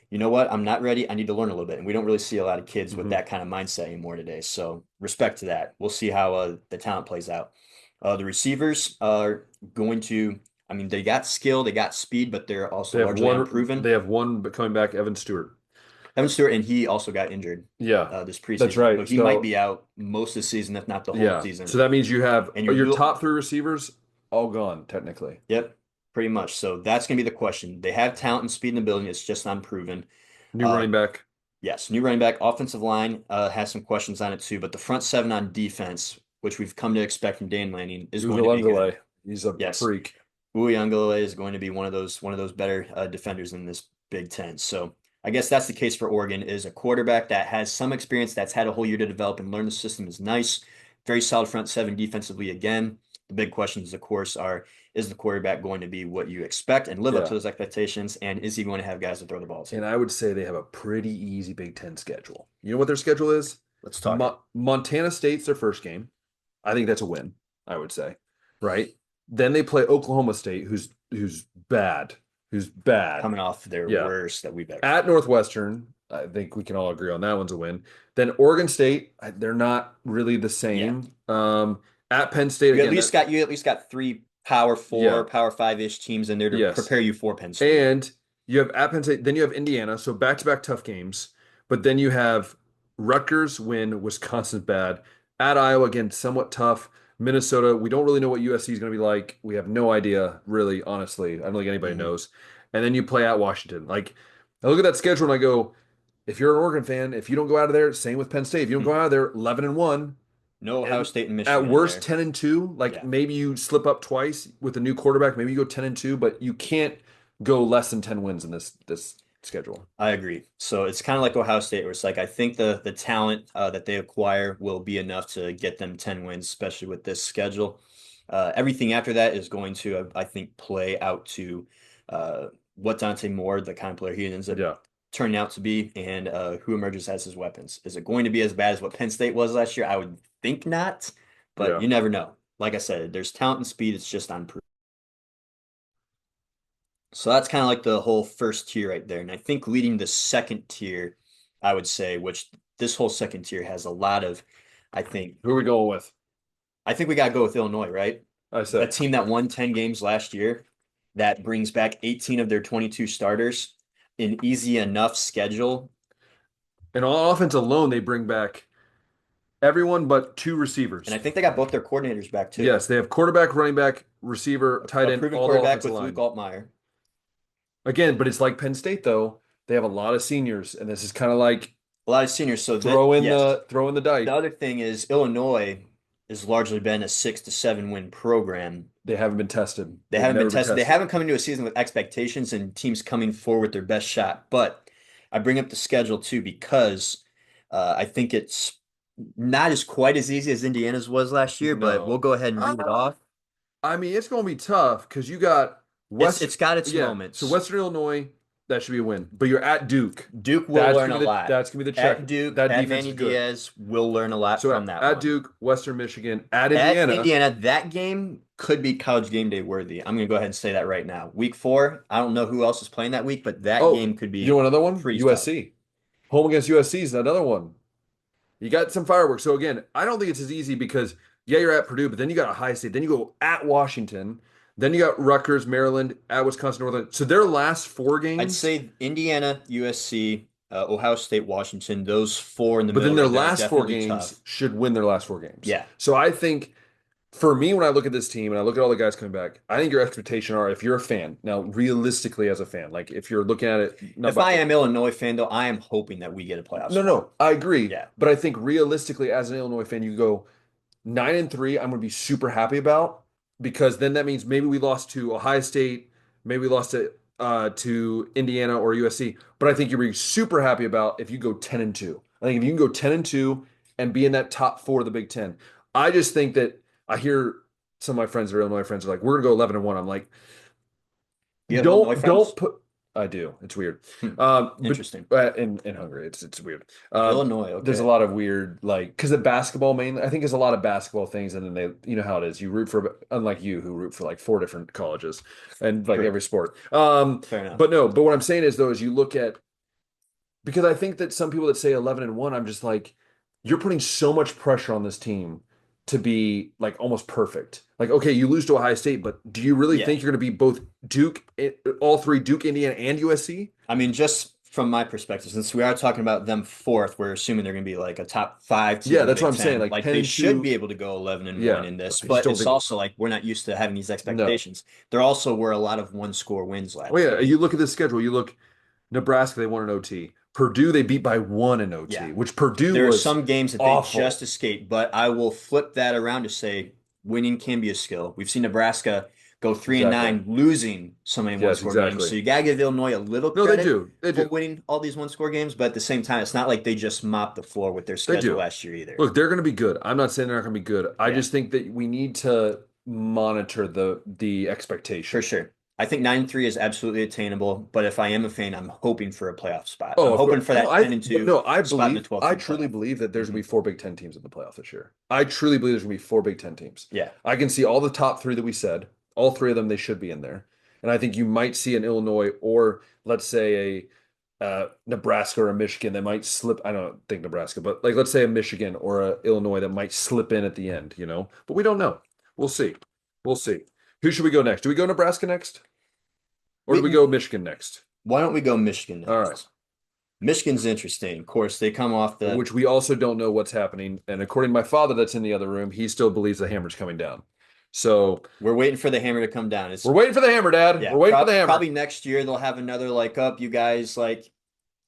you know what, I'm not ready. I need to learn a little bit. And we don't really see a lot of kids with that kind of mindset anymore today. So respect to that. We'll see how the talent plays out. The receivers are going to, I mean, they got skill, they got speed, but they're also largely unproven. They have one coming back, Evan Stewart. Evan Stewart, and he also got injured Yeah. this preseason. That's right. So he might be out most of the season, if not the whole season. So that means you have And your top three receivers all gone, technically. Yep, pretty much. So that's going to be the question. They have talent and speed and ability. It's just unproven. New running back. Yes, new running back. Offensive line has some questions on it too, but the front seven on defense, which we've come to expect from Dan Lanning, is going to be good. He's a freak. Uiagalelei is going to be one of those better defenders in this Big Ten. So I guess that's the case for Oregon is a quarterback that has some experience, that's had a whole year to develop and learn the system is nice. Very solid front seven defensively again. The big questions, of course, are is the quarterback going to be what you expect and live up to those expectations? And is he going to have guys to throw the ball to? And I would say they have a pretty easy Big Ten schedule. You know what their schedule is? Let's talk. Montana State's their first game. I think that's a win, I would say. Right? Then they play Oklahoma State, who's bad. Coming off their worst that we've ever at Northwestern. I think we can all agree on that one's a win. Then Oregon State, they're not really the same. At Penn State, you at least got three Power 4, Power 5-ish teams in there to prepare you for Penn State. And you have at Penn State, then you have Indiana, so back-to-back tough games. But then you have Rutgers win, Wisconsin's bad. At Iowa, again, somewhat tough. Minnesota, we don't really know what USC is going to be like. We have no idea, really, honestly. I don't think anybody knows. And then you play at Washington. Like, I look at that schedule and I go, if you're an Oregon fan, if you don't go out of there, same with Penn State. If you don't go out of there 11-1, no Ohio State and Michigan. At worst, 10-2. Like maybe you slip up twice with a new quarterback. Maybe you go 10-2, but you can't go less than 10 wins in this schedule. I agree. So it's kind of like Ohio State, where it's like I think the talent that they acquire will be enough to get them 10 wins, especially with this schedule. Everything after that is going to, I think, play out to what Dante Moore, the kind of player he ends up turning out to be, and who emerges as his weapons. Is it going to be as bad as what Penn State was last year? I would think not, but you never know. Like I said, there's talent and speed. It's just unproven. So that's kind of like the whole first tier right there. And I think leading the second tier, I would say, which this whole second tier has a lot of, I think, Who are we going with? I think we got to go with Illinois, right? I A said. team that won 10 games last year, that brings back 18 of their 22 starters, an easy enough schedule. And on offense alone, they bring back everyone but two And I receivers. think they got both their coordinators back too. Yes, they have quarterback, running back, receiver, tight A end, proven all the quarterback offensive with Luke line. Altmaier. Again, but it's like Penn State though. They have a lot of seniors, and this is kind of like A lot of seniors. So that, yes. throw in the The dike. other thing is Illinois has largely been a 6 to 7 win program. They haven't been tested. They They've haven't been never been tested. They tested. haven't come into a season with expectations and teams coming forward with their best shot. But I bring up the schedule too because I think it's not as quite as easy as Indiana's was last year, but we'll No. go ahead and read it off. I mean, it's going to be tough because you got It's West. it's got its Yeah. So moments. Western Illinois, that should be a win. But you're at Duke. Duke will learn a lot. That's gonna be the check. At Duke, That at defense Manny is good. Diaz will learn a lot So from that at one. Duke, Western Michigan, at At Indiana. Indiana, that game could be college game day worthy. I'm going to go ahead and say that right now. Week 4, I don't know who else is playing that week, but that Oh, game could you know be another one? pretty tough. USC. Home against USC is another one. You got some fireworks. So again, I don't think it's as easy because yeah, you're at Purdue, but then you got Ohio State, then you go at Washington, then you got Rutgers, Maryland, at Wisconsin, Northern. So their last four I'd games, say Indiana, USC, Ohio State, Washington, those 4 in the but then middle their right there are last four definitely games tough. should win their last four games. Yeah. So I think for me, when I look at this team and I look at all the guys coming back, I think your expectation are if you're a fan, now realistically as a fan, like if you're looking at it, not If I by, am Illinois fan, though, I am hoping that we get a playoff no, spot. no, I agree. Yeah. But I think realistically as an Illinois fan, you go 9-3, I'm going to be super happy about because then that means maybe we lost to Ohio State, maybe we lost to Indiana or USC. But I think you'll be super happy about if you go 10-2. I think if you can go 10-2 and be in that top four of the Big Ten. I just think that I hear some of my friends, or Illinois friends, are like, we're gonna go 11-1. I'm like, You have Illinois don't friends? put. I do. It's weird. Hmm. But Interesting. in Hungary, it's weird. Illinois, There's a okay. lot of weird like because the basketball mainly. I think there's a lot of basketball things, and then you know how it is. You root for unlike you who root for like four different colleges and like True. every sport. Fair enough. But no. But what I'm saying is though, is you look at because I think that some people that say 11-1, I'm just like, you're putting so much pressure on this team to be like almost perfect. Like, okay, you lose to Ohio State, but do you really Yeah. think you're going to be both Duke, all three, Duke, Indiana, and USC? I mean, just from my perspective, since we are talking about them fourth, we're assuming they're going to be like a top 5 team Yeah, in the that's what Big I'm saying. Ten. Like Like 10 they and should 2. be able to go 11-1 Yeah, in this, I but still it's think also like we're not used to having these no. expectations. There also were a lot of one-score wins Oh last yeah, year. you look at the schedule. You look Nebraska, they won an OT. Purdue, they beat by one in Yeah, OT, which Purdue there are was some games that they just awful. escaped, but I will flip that around to say winning can be a skill. We've seen Nebraska go 3 and Exactly. 9, losing so many Yes, one-score games. exactly. So you gotta give Illinois a little No, they credit do. They for do. winning all these one-score games, but at the same time, it's not like they just mopped the floor with their They schedule do. last year either. Look, they're going to be good. I'm not saying they're not going to be good. I Yeah, just think that we need to monitor the for expectation. sure. I think 9-3 is absolutely attainable, but if I am a fan, I'm hoping for a playoff spot. I'm Oh, of course. hoping for No, that 10 and but 2 no, spot in the 12th I team truly playoff. believe that there's Hmm. going to be four Big Ten teams in the playoff this year. I truly believe there's going to be four Big Ten teams. Yeah. I can see all the top three that we said. All three of them, they should be in there. And I think you might see an Illinois or let's say a Nebraska or a Michigan that might slip. I don't think Nebraska, but like let's say a Michigan or a Illinois that might slip in at the end, you know? But we don't know. We'll see. We'll see. Who should we go next? Do we go Nebraska next? Or do we We, go Michigan next? why don't we go Michigan All right. next? Michigan's interesting. Of course, they come off the Which we also don't know what's happening. And according to my father, that's in the other room, he still believes the hammer's coming down. So we're waiting for the hammer to come down. we're It's waiting for the hammer, Dad. yeah, We're waiting for the hammer. probably next year they'll have another like up you guys like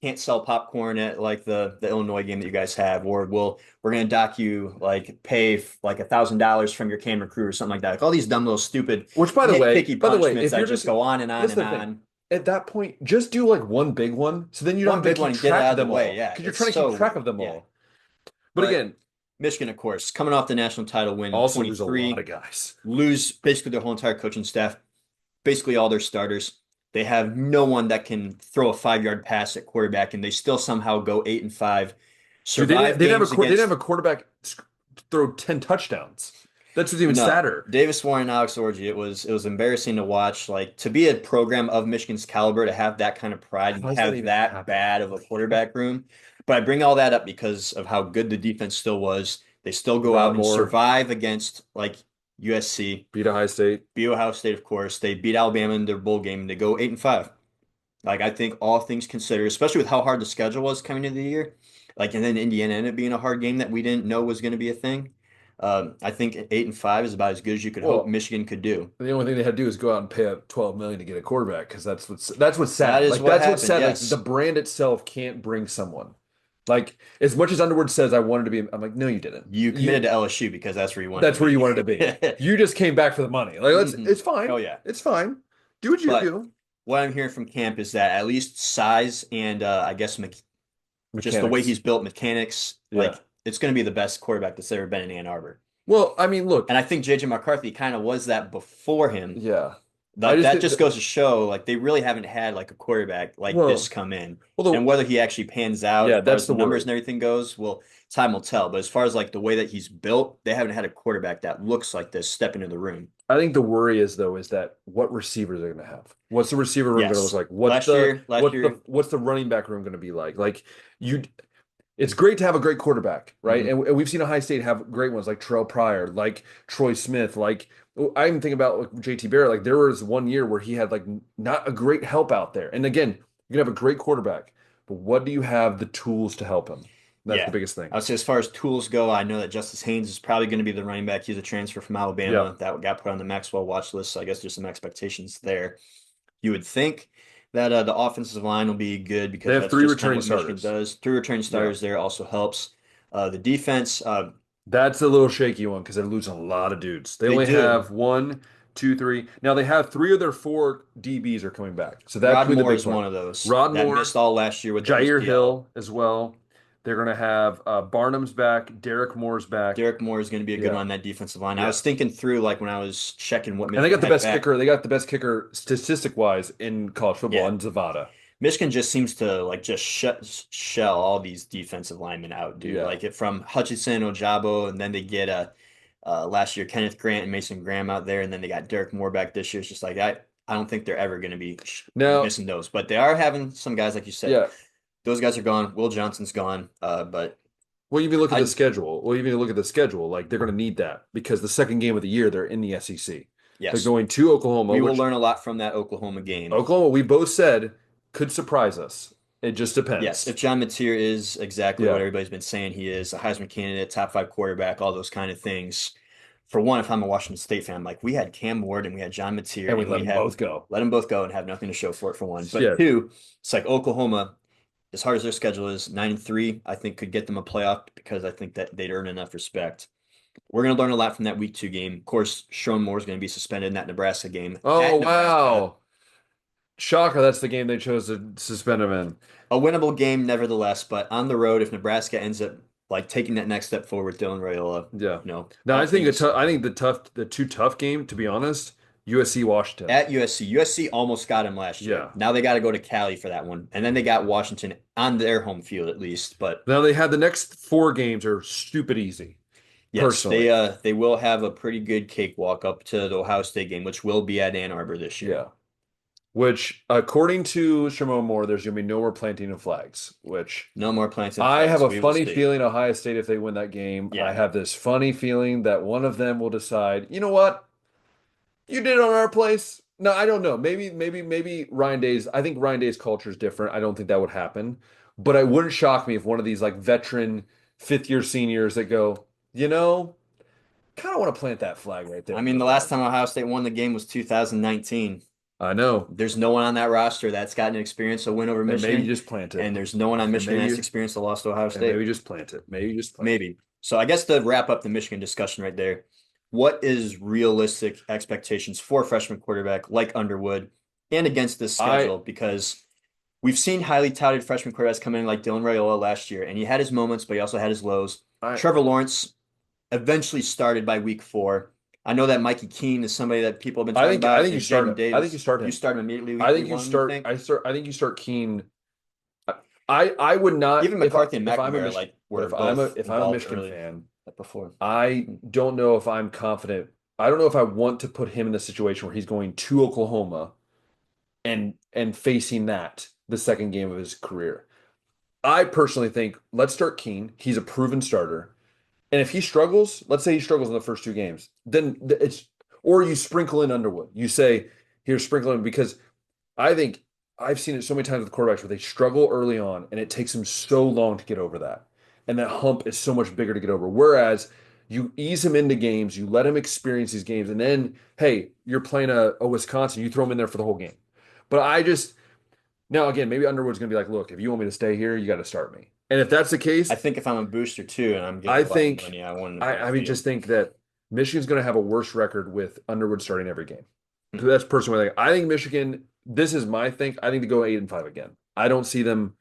can't sell popcorn at like the Illinois game that you guys have, or we're gonna dock you like pay like $1,000 from your camera crew or something like that. Like all these dumb little stupid Which, nitpicky by the way, punishments if that you're just just go on and on that's and the thing. on. At that point, just do like one big one, so then you don't One have to big one keep and get it track out of of the them way. all Yeah, because you're it's trying to keep so track weird. of them Yeah, all. But but again, Michigan, of course, coming off the national title win in also lose a lot 23, of guys. lose basically their whole entire coaching staff, basically all their starters. They have no one that can throw a 5 yard pass at quarterback, and they still somehow go 8-5, Dude, survive they didn't have games they didn't have against. a quarterback throw 10 touchdowns. That's what's even No, sadder. Davis Warren and Alex Orji, it was embarrassing to watch. Like to be a program of Michigan's caliber, to have that kind of pride How and does that have even that happen? bad of a quarterback room. But I bring all that up because of how good the defense still was. They still go Rod out and Moore survive against like USC, beat Ohio State. beat Ohio State, of course. They beat Alabama in their bowl game and they go 8-5. Like I think all things considered, especially with how hard the schedule was coming into the year, like and then Indiana ended up being a hard game that we didn't know was going to be a thing. I think 8-5 is about as good as you could hope Well, Michigan could do. the only thing they had to do is go out and pay up 12 million to get a quarterback because that's what's That sad. is Like what that's what's happened. sad. Like the Yes, brand itself can't bring someone. Like as much as Underwood says I wanted to be, I'm like, no, you didn't. you committed You to LSU because that's where you wanted to that's where you be. wanted to be. You just came back for the money. Like let's hmm it's fine. Oh yeah, It's fine. Do what you gotta but do. what I'm hearing from camp is that at least size and I guess me just the way Mechanics. he's built, mechanics, like Yeah. it's going to be the best quarterback that's ever been in Ann Arbor. Well, I mean, And look, I think JJ McCarthy kind of was that before him. yeah. I Like just that think just that, goes to show, like they really haven't had like a quarterback like this well, come in, and well, whether he actually pans out yeah, as far that's as the the numbers worry. and everything goes, well, time will tell. But as far as like the way that he's built, they haven't had a quarterback that looks like this step into the room. I think the worry is though is that what receivers are going to have. What's the receiver room going to look Yes, like? What's the last year, what's the running back room going to be like? Like you, it's great to have a great quarterback, right? mhm. And we've seen Ohio State have great ones like Terrell Pryor, like Troy Smith, like I even think about like JT Barrett. Like there was one year where he had like not a great help out there. And again, you can have a great quarterback, but what do you have the tools to help him? That's the Yeah. biggest I thing. would say as far as tools go, I know that Justice Haynes is probably going to be the running back. He's a transfer from Yeah. Alabama that got put on the Maxwell watch list. So I guess there's some expectations there. You would think that the offensive line will be good They because have that's three just kind of returning what Michigan starters. does. Three returning Yeah. starters there also helps. The defense, That's a little shaky one because they're losing a lot of dudes. They they only do. have one, two, three. Now they have three of their four DBs are coming back. So that Rod could be the Moore big is part. one of those Rod that Moore, missed all last year with the Jair ACL. Hill as well. They're going to have Barnum's back. Derek Moore's back. Derek Moore is going to be a good one Yeah. on that defensive line. I Yeah. was thinking through like when I was checking what And they Michigan got the had best back. kicker. They got the best kicker statistic wise in college football Yeah, in Zavada. Michigan just seems to like just shell all these defensive linemen out, dude. Yeah. Like it from Hutchinson, Ojabo, and then they get last year Kenneth Grant and Mason Graham out there, and then they got Derek Moore back this year. It's just like I don't think they're ever going to be Now, missing those, but they are having some guys like you said. yeah. Those guys are gone. Will Johnson's gone, but Well, you even look at the I schedule. Well, even look at the schedule. Like they're going to need that because the second game of the year they're in the SEC. They're yes, going to Oklahoma, we will which learn a lot from that Oklahoma game. Oklahoma, we both said could surprise us. It just Yes, if depends. John Mateer is exactly what Yeah. everybody's been saying he is, a Heisman candidate, top five quarterback, all those kind of things. For one, if I'm a Washington State fan, like we had Cam Ward and we had John Mateer And we and let we them have both go. let them both go and have nothing to show for it for one. But Yeah. two, it's like Oklahoma, as hard as their schedule is, 9-3, I think could get them a playoff because I think that they'd earn enough respect. We're going to learn a lot from that week 2 game. Of course, Sean Moore is going to be suspended in that Nebraska game Oh, at Nebraska. wow. Shocker, that's the game they chose to suspend him in. A winnable game, nevertheless, but on the road, if Nebraska ends up like taking that next step forward, Dylan Raiola, Yeah. Now, all things I think the two tough game, to be honest, USC Washington. at USC. USC almost got him last year. Yeah. Now they got to go to Cali for that one, and then they got Washington on their home field at least. But Now they had the next four games are stupid easy, yes, personally. they will have a pretty good cakewalk up to the Ohio State game, which will be at Ann Arbor this year. Yeah. Which, according to Shimon Moore, there's going to be no more planting of flags, which No more planting I have flags. a We will funny see. feeling Ohio State, if they win that game, I Yeah. have this funny feeling that one of them will decide, you know what? You did it on our place. No, I don't know. Maybe Ryan Day's, I think Ryan Day's culture is different. I don't think that would happen. But it wouldn't shock me if one of these like veteran fifth year seniors that go, you know, kind of want to plant that flag right there I for mean, the the last flag. time Ohio State won the game was 2019. I know. There's no one on that roster that's gotten experience to win over And maybe you Michigan, just plant it. and there's no one on And Michigan that's maybe experienced that lost to Ohio and maybe State. just plant it. Maybe just plant it. Maybe. So I guess to wrap up the Michigan discussion right there, what is realistic expectations for a freshman quarterback like Underwood and against this I schedule? Because we've seen highly touted freshman quarterbacks come in like Dylan Raiola last year, and he had his moments, but he also had his lows. I Trevor Lawrence eventually started by week 4. I know that Mikey Keene is somebody that people have been talking I about, think you and start Jaden him. I think you Davis. start You him. start him immediately I week think you 1, you start. think? I think you start Keen. I would not Even if I McCarthy and if I'm a McNamara like were if I'm a both if I'm a involved Michigan early. fan. before. I don't know if I'm confident. I don't know if I want to put him in the situation where he's going to Oklahoma and facing that the second game of his career. I personally think let's start Keen. He's a proven starter. And if he struggles, let's say he struggles in the first two games, then it's or you sprinkle in Underwood. You say, here's sprinkle in because I think I've seen it so many times with quarterbacks where they struggle early on and it takes them so long to get over that. And that hump is so much bigger to get over. Whereas you ease him into games, you let him experience these games, and then, hey, you're playing a Wisconsin, you throw him in there for the whole game. But I just, now again, maybe Underwood's going to be like, look, if you want me to stay here, you got to start me. And if that's the case, I think if I'm a booster too and I'm getting I a lot of think, money, I want him to be on I the mean, field. just think that Michigan's going to have a worse record with Underwood starting every game. So that's personally, I think Michigan, this is my thing. I think to go 8-5 again. I don't see them.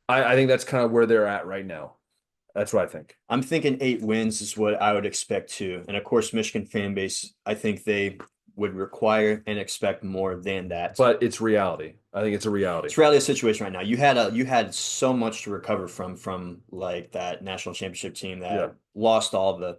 I think that's kind of where they're at right now. That's what I think. I'm thinking 8 wins is what I would expect too. And of course, Michigan fan base, I think they would require and expect more than that. But it's reality. I think it's a reality. It's really a situation right now. You had so much to recover from like that national championship team Yeah. that lost all the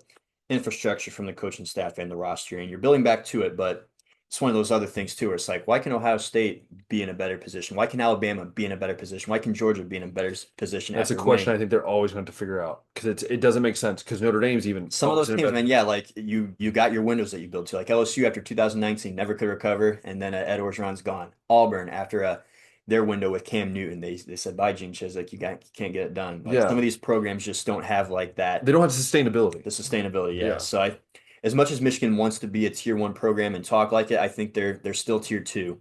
infrastructure from the coaching staff and the roster, and you're building back to it. But it's one of those other things too, where it's like, why can Ohio State be in a better position? Why can Alabama be in a better position? Why can Georgia be in a better position That's a after question winning? I think they're always going to have to figure out because it doesn't make sense because Notre Dame's even Some of always those in a teams, better man, position. yeah, like you got your windows that you built to. Like LSU after 2019 never could recover, and then Ed Orgeron's gone. Auburn after their window with Cam Newton, they said bye Gene Chizik, you can't get it done. Like some Yeah. of these programs just don't have like that They don't have sustainability. the sustainability. Yeah, Yeah. so as much as Michigan wants to be a tier one program and talk like it, I think they're still tier two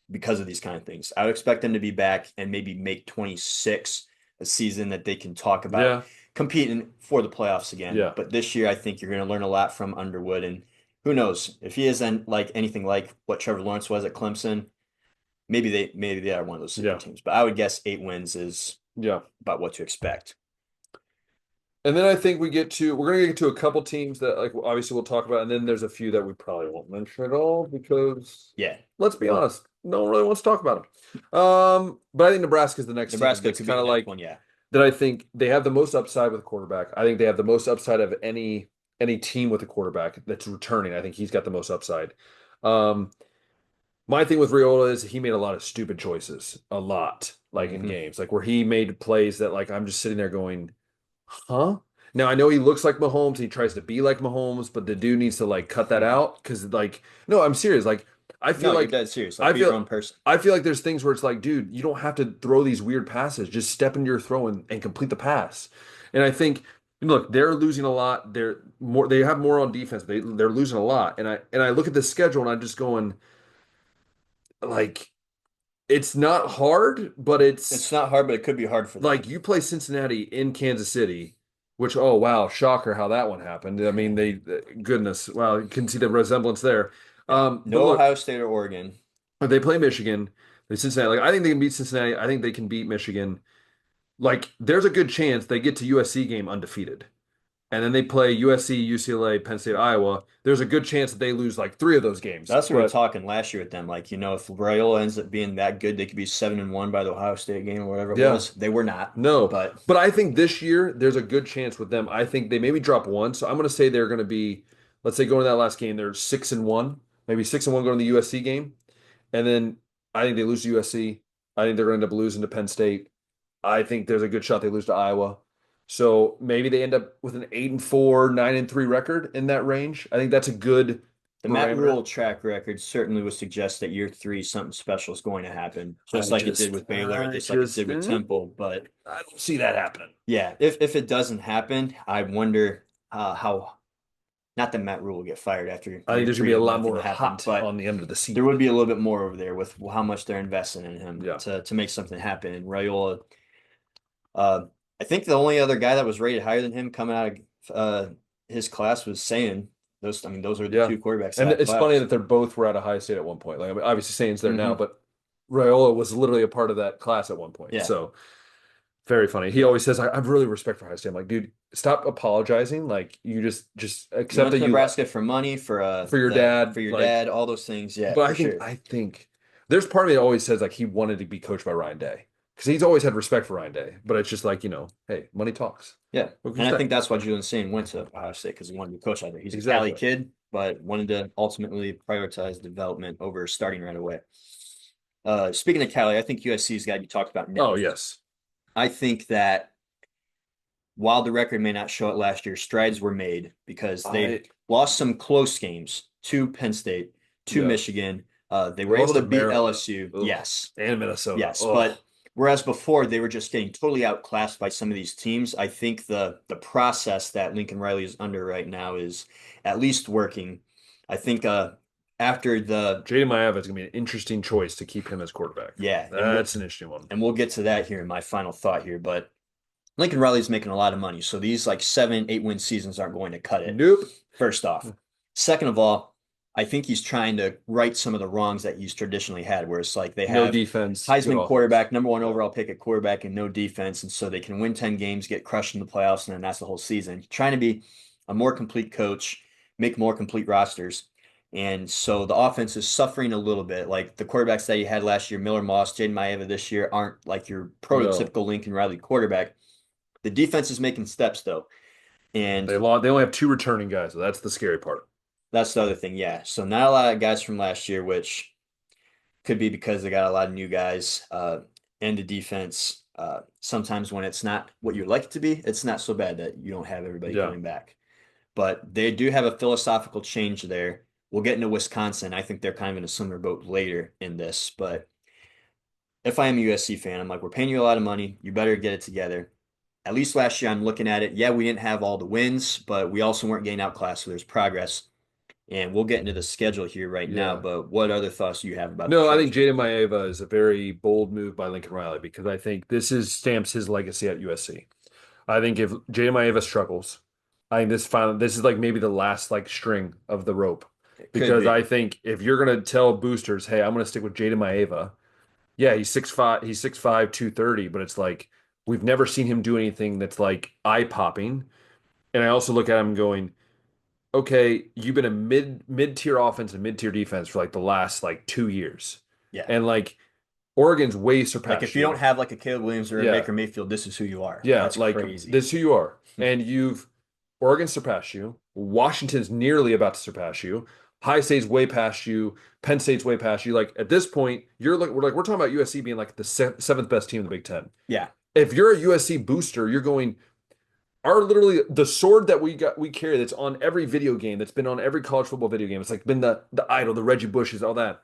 because of these kind of things. I would expect them to be back and maybe make 26 a season that they can talk about Yeah. competing for the playoffs again. Yeah. But this year, I think you're going to learn a lot from Underwood, and who knows if he isn't like anything like what Trevor Lawrence was at Clemson. Maybe they are one of those sleeper Yeah. teams. But I would guess 8 wins is Yeah. about what to expect. And then I think we're gonna get to a couple teams that like obviously we'll talk about, and then there's a few that we probably won't mention at all because Yeah, let's be honest, no one really wants to talk about them. But I think Nebraska's the next team Nebraska that's could be kind the of next like one. Yeah, that. I think they have the most upside with a quarterback. I think they have the most upside of any team with a quarterback that's returning. I think he's got the most upside. Um, my thing with Raiola is he made a lot of stupid choices, a lot, like in hmm games, like where he made plays that like I'm just sitting there going, huh? Now I know he looks like Mahomes. He tries to be like Mahomes, but the dude needs to like cut that out because like no, I'm serious. Like I feel No, you're like dead serious. Like I be your feel own person. I feel like there's things where it's like, dude, you don't have to throw these weird passes. Just step into your throw and complete the pass. And I think look, they're losing a lot. They have more on defense. They're losing a lot. And I look at the schedule and I'm just going like it's not hard, but It's it's not hard, but it could be hard for like them. you play Cincinnati in Kansas City, which oh wow, shocker how that one happened. I mean, they goodness, wow, you can see the resemblance there. Yeah, But no look, Ohio State or Oregon. they play Michigan, they Cincinnati. Like I think they can beat Cincinnati. I think they can beat Michigan. Like there's a good chance they get to USC game undefeated. And then they play USC, UCLA, Penn State, Iowa. There's a good chance that they lose like three of those games. That's what we were But talking last year with them. Like, if Raiola ends up being that good, they could be 7-1 by the Ohio State game or whatever it yeah, was. They were not, no. but But I think this year there's a good chance with them. I think they maybe drop one. So I'm going to say they're going to be, let's say going to that last game, they're 6-1, maybe 6-1 going to the USC game. And then I think they lose to USC. I think they're going to end up losing to Penn State. I think there's a good shot they lose to Iowa. So maybe they end up with an 8-4, 9-3 record in that range. I think that's a good the Matt parameter. Rule track record certainly would suggest that year three, something special is going to happen, I just like it did just, with Baylor, I just like it just, did with Temple. But I don't see that happening. yeah, if it doesn't happen, I wonder how, not that Matt Rule will get fired after I think year there's gonna three be a and lot nothing more happened, hot but on the end of the seat. there would be a little bit more over there with how much they're investing in him Yeah. to make something happen. And Raiola, uh, I think the only other guy that was rated higher than him coming out of his class was saying those. I mean, those are the Yeah. two quarterbacks of And that it's funny class. that they're both were at Ohio State at one point. Like I mean, obviously Saints there now, hmm but Raiola was literally a part of that class at one point. Yeah, So very funny. He always says, I have really respect for Ohio State. I'm like, dude, stop apologizing. Like you just you accept went that to you Nebraska for money, for your dad. for your Like, dad, all those things. Yeah, but for sure. I think there's part of me that always says like he wanted to be coached by Ryan Day. because he's always had respect for Ryan Day, but it's just like, hey, money talks. Yeah. What can And you I say? think that's why Julian Sain went to Ohio State because he wanted to be coach out there. He's a Cali Exactly. kid, but wanted to ultimately prioritize development over starting right away. Speaking of Cali, I think USC's got to be talked about Oh, now. yes. I think that while the record may not show it last year, strides were made because they I lost some close games to Penn State, to Yeah. Michigan. They They were able lost to to beat Maryland. LSU. Ugh. Yes. And Minnesota. Yes. Oh, But whereas before they were just getting totally outclassed by some of these teams, I think the process that Lincoln Riley is under right now is at least working. I think after the Jaden Maeva is going to be an interesting choice to keep him as quarterback. yeah, That's an interesting one. and we'll get to that here in my final thought here, but Lincoln Riley's making a lot of money, so these like 7, 8 win seasons aren't going to cut it. Nope. First off, second of all, I think he's trying to right some of the wrongs that he's traditionally had, where it's like they No have defense, good Heisman offense. quarterback, number one Yeah. overall pick at quarterback, and no defense, and so they can win 10 games, get crushed in the playoffs, and then that's the whole season. Trying to be a more complete coach, make more complete rosters. And so the offense is suffering a little bit. Like the quarterbacks that you had last year, Miller Moss, Jaden Maeva this year, aren't like your No. prototypical Lincoln Riley quarterback. The defense is making steps though. And They only have two returning guys, so that's the scary part. that's the other thing. Yeah. So not a lot of guys from last year, which could be because they got a lot of new guys. And the defense, sometimes when it's not what you'd like it to be, it's not so bad that you don't have everybody Yeah. coming back. But they do have a philosophical change there. We'll get into Wisconsin. I think they're kind of in a similar boat later in this. But if I am a USC fan, I'm like, we're paying you a lot of money. You better get it together. At least last year, I'm looking at it. Yeah, we didn't have all the wins, but we also weren't getting outclassed, so there's progress. And we'll get into the schedule here right now. Yeah. But what other thoughts do you have about the No, I think change? Jaden Maeva is a very bold move by Lincoln Riley because I think this is stamps his legacy at USC. I think if Jaden Maeva struggles, I think this is like maybe the last like string of the rope. It could Because I be. think if you're gonna tell boosters, hey, I'm gonna stick with Jaden Maeva, yeah, he's 6'5", 230, but it's like we've never seen him do anything that's like eye-popping. And I also look at him going, okay, you've been a mid-tier offense and mid-tier defense for like the last like 2 years. Yeah. And like Oregon's way Like surpassed if you don't you. have like a Caleb Williams or a Yeah. Baker Mayfield, this is who you are. Yeah, That's like crazy. this is who you are. And you've Oregon surpassed you. Washington's nearly about to surpass you. High State's way past you. Penn State's way past you. Like at this point, we're talking about USC being like the seventh best team in the Big Ten. Yeah. If you're a USC booster, you're going our literally the sword that we carry that's on every video game, that's been on every college football video game. It's like been the idol, the Reggie Bushes, all that.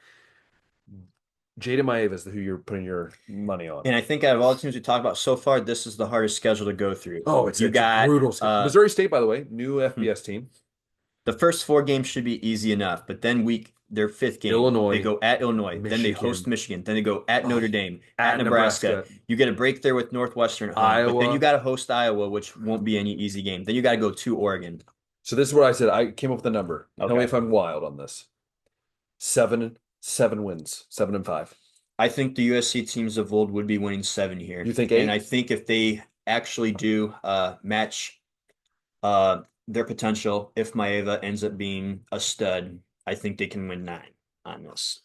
Jada Maeva is who you're putting your money on. And I think out of all the teams we talked about so far, this is the hardest schedule to go through. Oh, You it's a got brutal schedule. Missouri State, by the way, new hmm, FBS team. the first 4 games should be easy enough, but then their fifth game, they Illinois, go at Illinois, then they host Michigan, Michigan, then they go at Notre oh, Dame, at at Nebraska. Nebraska, You get a break there with Northwestern at home, but then you Iowa. got to host Iowa, which won't be any easy game. Then you got to go to Oregon. So this is what I said. I came up with a number. Tell me Okay. if I'm wild on this. Seven wins, 7-5. I think the USC teams of old would be winning 7 here. You think And I eight? think if they actually do match their potential, if Maeva ends up being a stud, I think they can win 9 on this.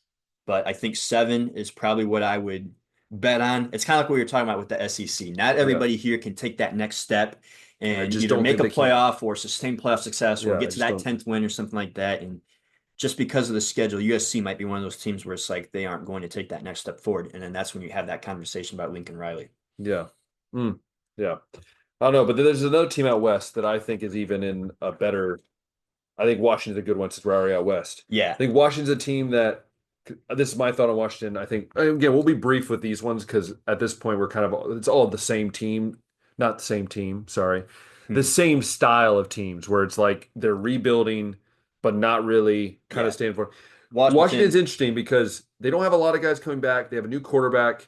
But I think 7 is probably what I would bet on. It's kind of like what you're talking about with the SEC. Not Yeah. everybody here can take that next step I and just either don't make think a they can. playoff or sustain playoff success or Yeah, I get to just that don't. 10th win or something like that. And just because of the schedule, USC might be one of those teams where it's like they aren't going to take that next step forward. And then that's when you have that conversation about Lincoln Riley. Yeah. Mm, yeah. I don't know, but there's another team out west that I think is even in a better. I think Washington's a good one since we're already out west. I Yeah. think Washington's a team that. This is my thought on Washington. I think again we'll be brief with these ones because at this point we're kind of it's all the same team, not the same team. Sorry, the same style of teams where it's like they're rebuilding, but not really kind of Yeah. staying for. Washington's Washington, interesting because they don't have a lot of guys coming back. They have a new quarterback,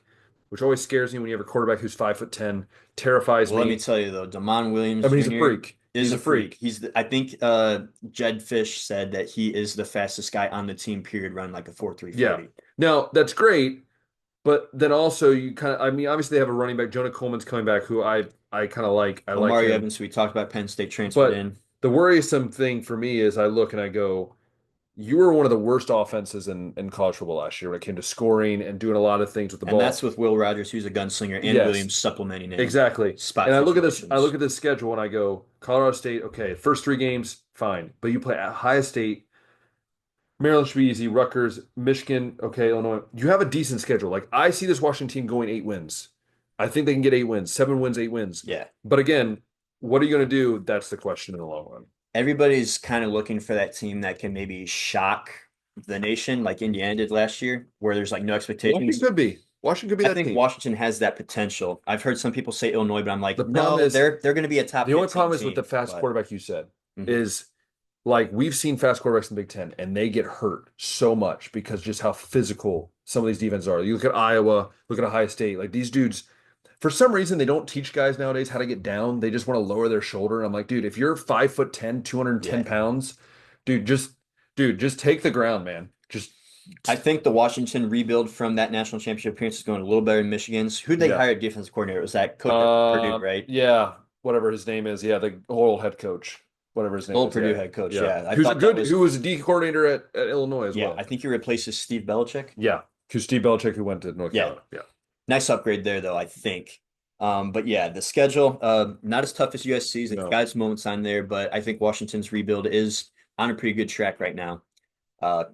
which always scares me when you have a quarterback who's 5'10", terrifies well, let me me. tell you though, Damon I Williams mean, he's a Jr. freak. is He's a a freak. freak. I think Jed Fish said that he is the fastest guy on the team, period, run like a 4.3 Yeah. 40. Now that's great, but then also you kind of, I mean, obviously they have a running back. Jonah Coleman's coming back, who I kind of like. I like Omari him. Evans, who we talked about, Penn State transferred But in. the worrisome thing for me is I look and I go, you were one of the worst offenses in college football last year when it came to scoring and doing a lot of things with the And that's ball. with Will Rogers, who's a gunslinger, and Yes, Williams supplementing in exactly. spot And I look situations. at this schedule and I go, Colorado State, okay, first three games, fine. But you play at Ohio State, Maryland should be easy, Rutgers, Michigan, okay, Illinois. You have a decent schedule. Like I see this Washington team going 8 wins. I think they can get 8 wins, 7 wins, 8 wins. Yeah. But again, what are you going to do? That's the question in the long run. Everybody's kind of looking for that team that can maybe shock the nation like Indiana did last year, where there's like no Washington expectations. could be. Washington could be I that think team. Washington has that potential. I've heard some people say Illinois, but I'm like, The problem no, is they're going to be a top the only 15 problem is with the team. fast But quarterback you said mhm. is like we've seen fast quarterbacks in the Big Ten and they get hurt so much because just how physical some of these defenses are. You look at Iowa, look at Ohio State, like these dudes, for some reason they don't teach guys nowadays how to get down. They just want to lower their shoulder. And I'm like, dude, if you're 5'10", 210 Yeah. pounds, dude, just take the ground, man. Just I think the Washington rebuild from that national championship appearance is going a little better than Michigan's. Who they yeah. hired defensive coordinator? Was that coach at Purdue, right? Yeah, whatever his name is. Yeah, the whole head coach, whatever his name Old is. Purdue Yeah. head coach. Yeah. Yeah, I thought that was. Who was a D coordinator at Illinois as Yeah, well. I think he replaces Steve Belichick. Yeah. Who's Steve Belichick who went to North Yeah, Carolina. Yeah. nice upgrade there, though, I think. But yeah, the schedule, not as tough as USC's. It's No. got its moments on there, but I think Washington's rebuild is on a pretty good track right now. Uh,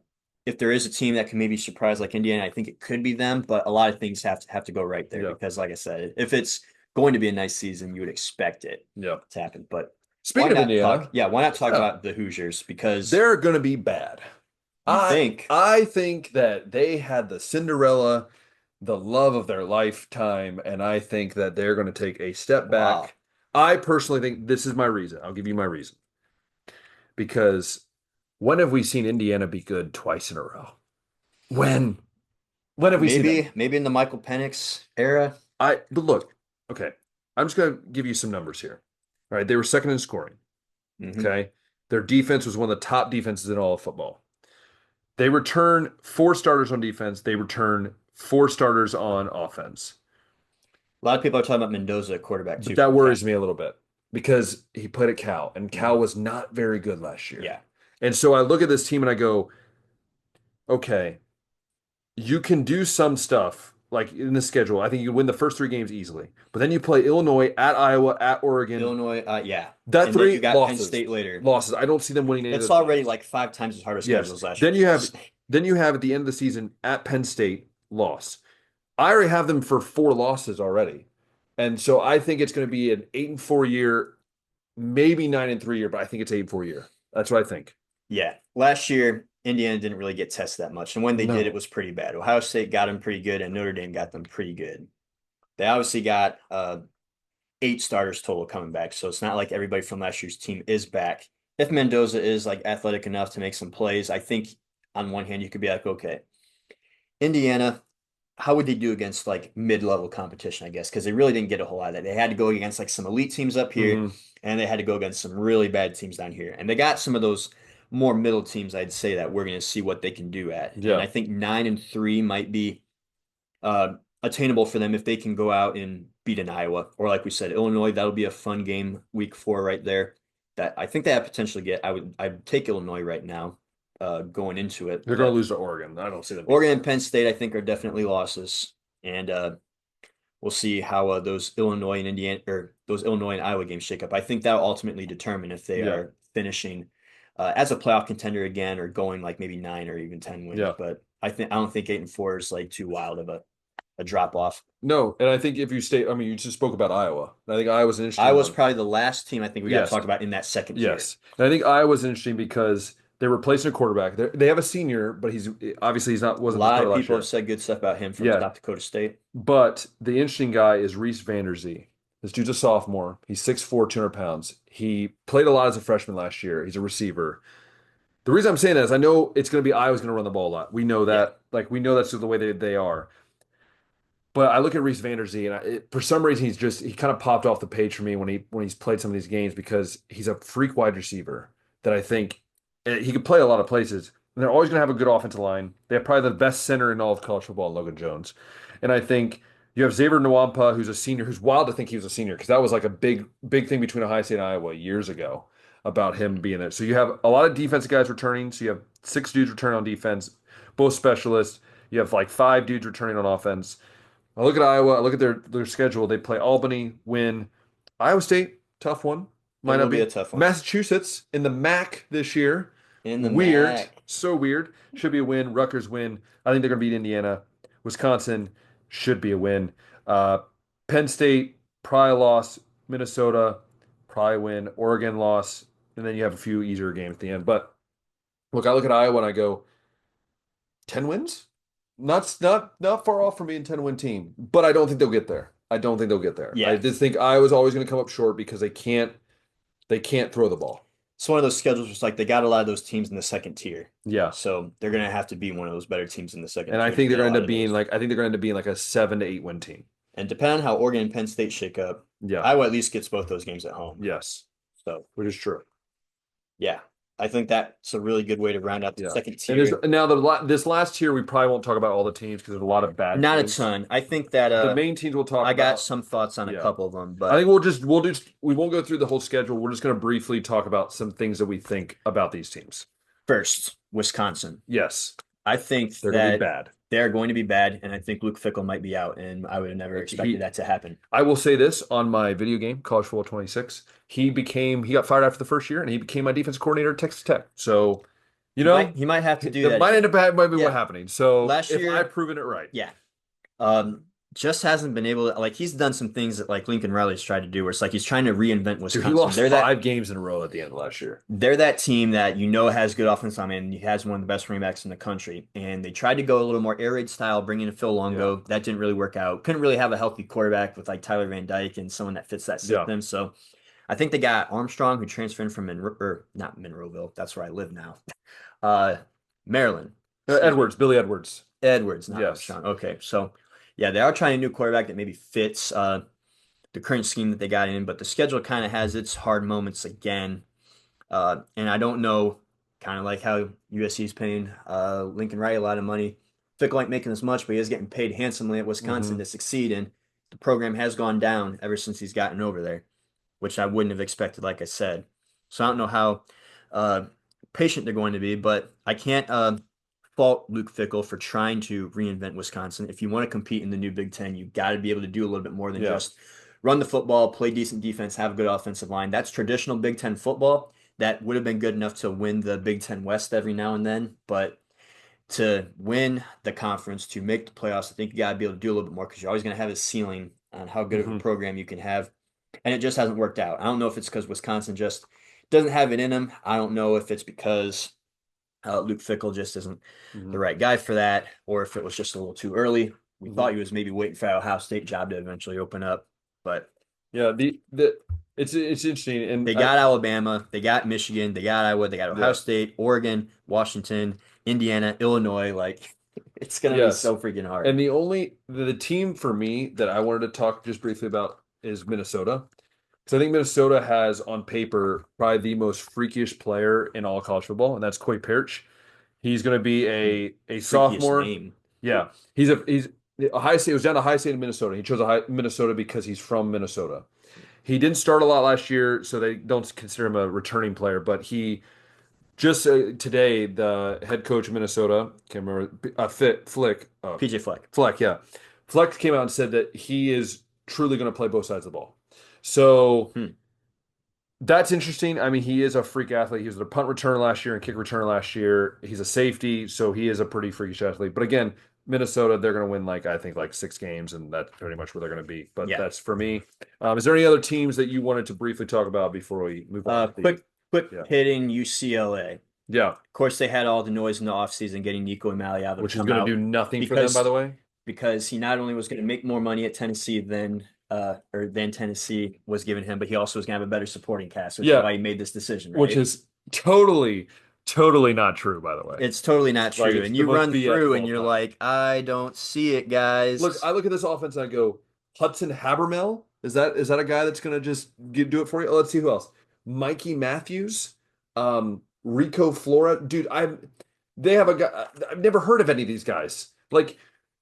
if there is a team that can maybe surprise like Indiana, I think it could be them, but a lot of things have to go right there Yeah. because, like I said, if it's going to be a nice season, you would expect it Yeah. to happen. But why Speaking of not Indiana, talk? Yeah, why not talk yeah, about the Hoosiers? Because they're going to be bad. you I think, I think that they had the Cinderella, the love of their lifetime, and I think that they're going to take a step wow, back. I personally think this is my reason. I'll give you my reason. Because when have we seen Indiana be good twice in a row? When? When have we seen that? maybe in the Michael Penix era. But look, okay. I'm just gonna give you some numbers here. All right, they were second in scoring. Hmm. Okay. Their defense was one of the top defenses in all of football. They return four starters on defense. They return four starters on offense. A lot of people are talking about Mendoza at quarterback But too for that the worries Cats. me a little bit because he played at Cal, and Cal Mhm. was not very good last year. Yeah, And so I look at this team and I go, okay, you can do some stuff like in the schedule. I think you can win the first three games easily. But then you play Illinois, at Iowa, at Oregon. Illinois, yeah, That and then you three got Penn losses. State later. Losses. I don't see them winning any of It's those already games. like five times as hard a schedule Yes. as last Then year's. you have at the end of the season at Penn State loss. I already have them for four losses already. And so I think it's going to be an 8-4 year, maybe 9-3 year, but I think it's 8-4 year. That's what I think. Yeah, last year Indiana didn't really get tested that much, and when they did, it No. was pretty bad. Ohio State got them pretty good, and Notre Dame got them pretty good. They obviously got eight starters total coming back, so it's not like everybody from last year's team is back. If Mendoza is like athletic enough to make some plays, I think on one hand you could be like, okay, Indiana, how would they do against like mid-level competition, I guess? Because they really didn't get a whole lot of that. They had to go against like some elite teams up here, Hmm. and they had to go against some really bad teams down here. And they got some of those more middle teams, I'd say, that we're going to see what they can do at. And Yeah. I think 9-3 might be attainable for them if they can go out and beat an Iowa. Or like we said, Illinois, that'll be a fun game, week 4 right there. That I think they have potential to get. I'd take Illinois right now, going into it. They're going to lose to Oregon. I don't see them. Oregon and Penn State, I think, are definitely losses, and we'll see how those Illinois and Indiana or those Illinois and Iowa games shake up. I think that'll ultimately determine if they Yeah. are finishing as a playoff contender again or going like maybe 9 or even 10 wins. Yeah. But I don't think 8-4 is like too wild of a drop off. No, and I think if you stay, I mean, you just spoke about Iowa. I think Iowa's an interesting Iowa's one. probably the last team I think we got to Yes. talk about in that second tier. Yes. And I think Iowa's interesting because they're replacing a quarterback. They have a senior, but he's obviously he's not A wasn't the lot starter of last people year. have said good stuff about him from Yeah. South Dakota State. But the interesting guy is Reese Vanderzee. This dude's a sophomore. He's 6'4", 200 pounds. He played a lot as a freshman last year. He's a receiver. The reason I'm saying that is I know it's going to be Iowa's going to run the ball a lot. We know Yeah. that. Like, we know that's the way they are. But I look at Reese Vanderzee, and for some reason, he kind of popped off the page for me when he's played some of these games because he's a freak wide receiver that I think he could play a lot of places. And they're always going to have a good offensive line. They have probably the best center in all of college football, Logan Jones. And I think you have Xavier Nwampa, who's a senior, who's wild to think he was a senior because that was like a big thing between Ohio State and Iowa years ago. about him being there. So you have a lot of defensive guys returning. So you have 6 dudes returning on defense, both specialists. You have like 5 dudes returning on offense. I look at Iowa. I look at their schedule. They play Albany, win. Iowa State, tough one. It Might will not be a be. tough one. Massachusetts in the MAC this year. In the Weird. MAC. So weird. Should be a win. Rutgers win. I think they're going to beat Indiana. Wisconsin should be a win. Uh, Penn State, probably loss. Minnesota, probably win. Oregon loss. And then you have a few easier games at the end. But look, I look at Iowa and I go, 10 wins? Not far off from being a 10-win team, but I don't think they'll get there. I don't think they'll get there. I Yeah. just think Iowa's always going to come up short because they can't throw the ball. It's one of those schedules where it's like they got a lot of those teams in the second tier. Yeah. So they're gonna have to be one of those better teams in the second And I tier think to they're get a going to lot end up of being those. like I think they're going to end up being like a 7 to 8 win team. And depending on how Oregon and Penn State shake up, Yeah. Iowa at least gets both those games at home. Yes. So Which is true. yeah, I think that's a really good way to round out the Yeah. second And tier. now this last tier we probably won't talk about all the teams because there's a lot of bad Not a teams. ton. I think that The main teams we'll talk I got about. some thoughts on a Yeah. couple of them, I but think we won't go through the whole schedule. We're just going to briefly talk about some things that we think about these teams. first, Wisconsin. Yes, I think they're going to be that bad. they're going to be bad, and I think Luke Fickell might be out, and I would have never expected that to happen. I will say this on my video game, College Football 26. He got fired after the first year, and he became my defense coordinator at Texas Tech. So, He might have to do it that. might end up might be Yeah. what's happening. So Last if year- I've proven it right, Yeah. Just hasn't been able to, like, he's done some things that like Lincoln Riley's tried to do where it's like he's trying to reinvent Dude, Wisconsin. he lost They're 5 games in a row at the end of last year. they're that team that has good offense. I mean, he has one of the best running backs in the country. And they tried to go a little more air raid style, bringing in Phil Longo. Yeah. That didn't really work out. Couldn't really have a healthy quarterback with like Tyler Van Dyke and someone that fits that system. So I think they got Armstrong, who transferred in from not Monroeville. That's where I live now. Maryland. Billy Edwards. Edwards, not Yes. Armstrong. Okay, so yeah, they are trying a new quarterback that maybe fits the current scheme that they got in, but the schedule kind of has its hard moments again. And I don't know, kind of like how USC is paying Lincoln Riley a lot of money. Fickle ain't making as much, but he is getting paid handsomely at Wisconsin to succeed, and the program has gone down ever since he's gotten over there, which I wouldn't have expected, like I said. So I don't know how patient they're going to be, but I can't fault Luke Fickell for trying to reinvent Wisconsin. If you want to compete in the new Big Ten, you got to be able to do a little bit more than just run the football, play decent defense, have a good offensive line. That's traditional Big Ten football. That would have been good enough to win the Big Ten West every now and then, but to win the conference, to make the playoffs, I think you got to be able to do a little bit more because you're always going to have a ceiling on how good of a program you can have. And it just hasn't worked out. I don't know if it's because Wisconsin just doesn't have it in them. I don't know if it's because Luke Fickell just isn't the right guy for that, or if it was just a little too early. We thought he was maybe waiting for Ohio State job to eventually open up, but yeah, it's interesting, and they got Alabama, they got Michigan, they got Iowa, they got Ohio State, Oregon, Washington, Indiana, Illinois. Like it's gonna be so freaking hard. And the team for me that I wanted to talk just briefly about is Minnesota. So I think Minnesota has on paper probably the most freakish player in all college football, and that's Coy Perch. He's going to be a sophomore. Name. Yeah, he's Ohio State. It was down to Ohio State in Minnesota. He chose Minnesota because he's from Minnesota. He didn't start a lot last year, so they don't consider him a returning player. But he just today, the head coach of Minnesota, can't remember, PJ Fleck. Fleck, yeah. Fleck came out and said that he is truly going to play both sides of the ball. So that's interesting. I mean, he is a freak athlete. He was a punt returner last year and kick returner last year. He's a safety, so he is a pretty freakish athlete. But again, Minnesota, they're going to win I think 6 games, and that's pretty much where they're going to be. But that's for me. Is there any other teams that you wanted to briefly talk about before we move on? Quick hitting UCLA. Yeah. Of course, they had all the noise in the offseason getting Nico Imali out. Which is going to do nothing for them, by the way. Because he not only was going to make more money at Tennessee than Tennessee was giving him, but he also was going to have a better supporting cast, which is why he made this decision. Right? Which is totally not true, by the way. It's totally not true. And you run through and you're like, I don't see it, guys. Look, I look at this offense and I go, Hudson Habermel? Is that a guy that's going to just do it for you? Oh, let's see who else. Mikey Matthews, Rico Flora. Dude, they have a guy. I've never heard of any of these guys. Like,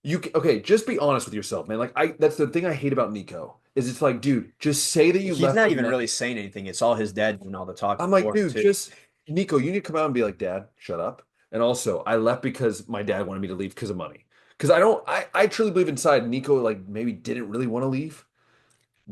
Okay, just be honest with yourself, man. Like that's the thing I hate about Nico is it's like, dude, just say that you He's left not the even net. really saying anything. It's all his dad doing all the I'm talking like, for him dude, too. just Nico, you need to come out and be like, Dad, shut up. And also, I left because my dad wanted me to leave because of money. Because I truly believe inside Nico like maybe didn't really want to leave.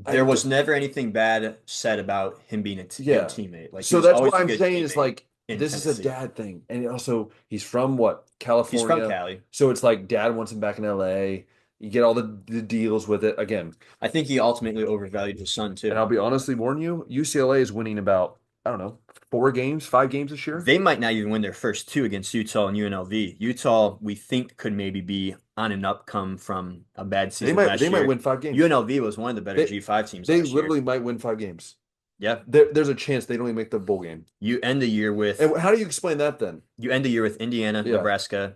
I There d was never anything bad said about him being a good Yeah. teammate. Like he So was that's what always a I'm good saying is teammate like in this is a Tennessee. dad thing. And also he's from what? He's from California. Cali. So it's like dad wants him back in LA. You get all the deals with it. Again, I think he ultimately overvalued his son and too. I'll be honestly warn you, UCLA is winning about, I don't know, 4 games, 5 games this year. They might not even win their first two against Utah and UNLV. Utah, we think, could maybe be on an upcome from a bad They season might they last might year. win 5 games. UNLV was one of the better They G5 teams they last year. literally might win 5 games. Yeah. There's a chance they don't even make the bowl game. You end the year with And how do you explain that then? Indiana, Yeah, Nebraska,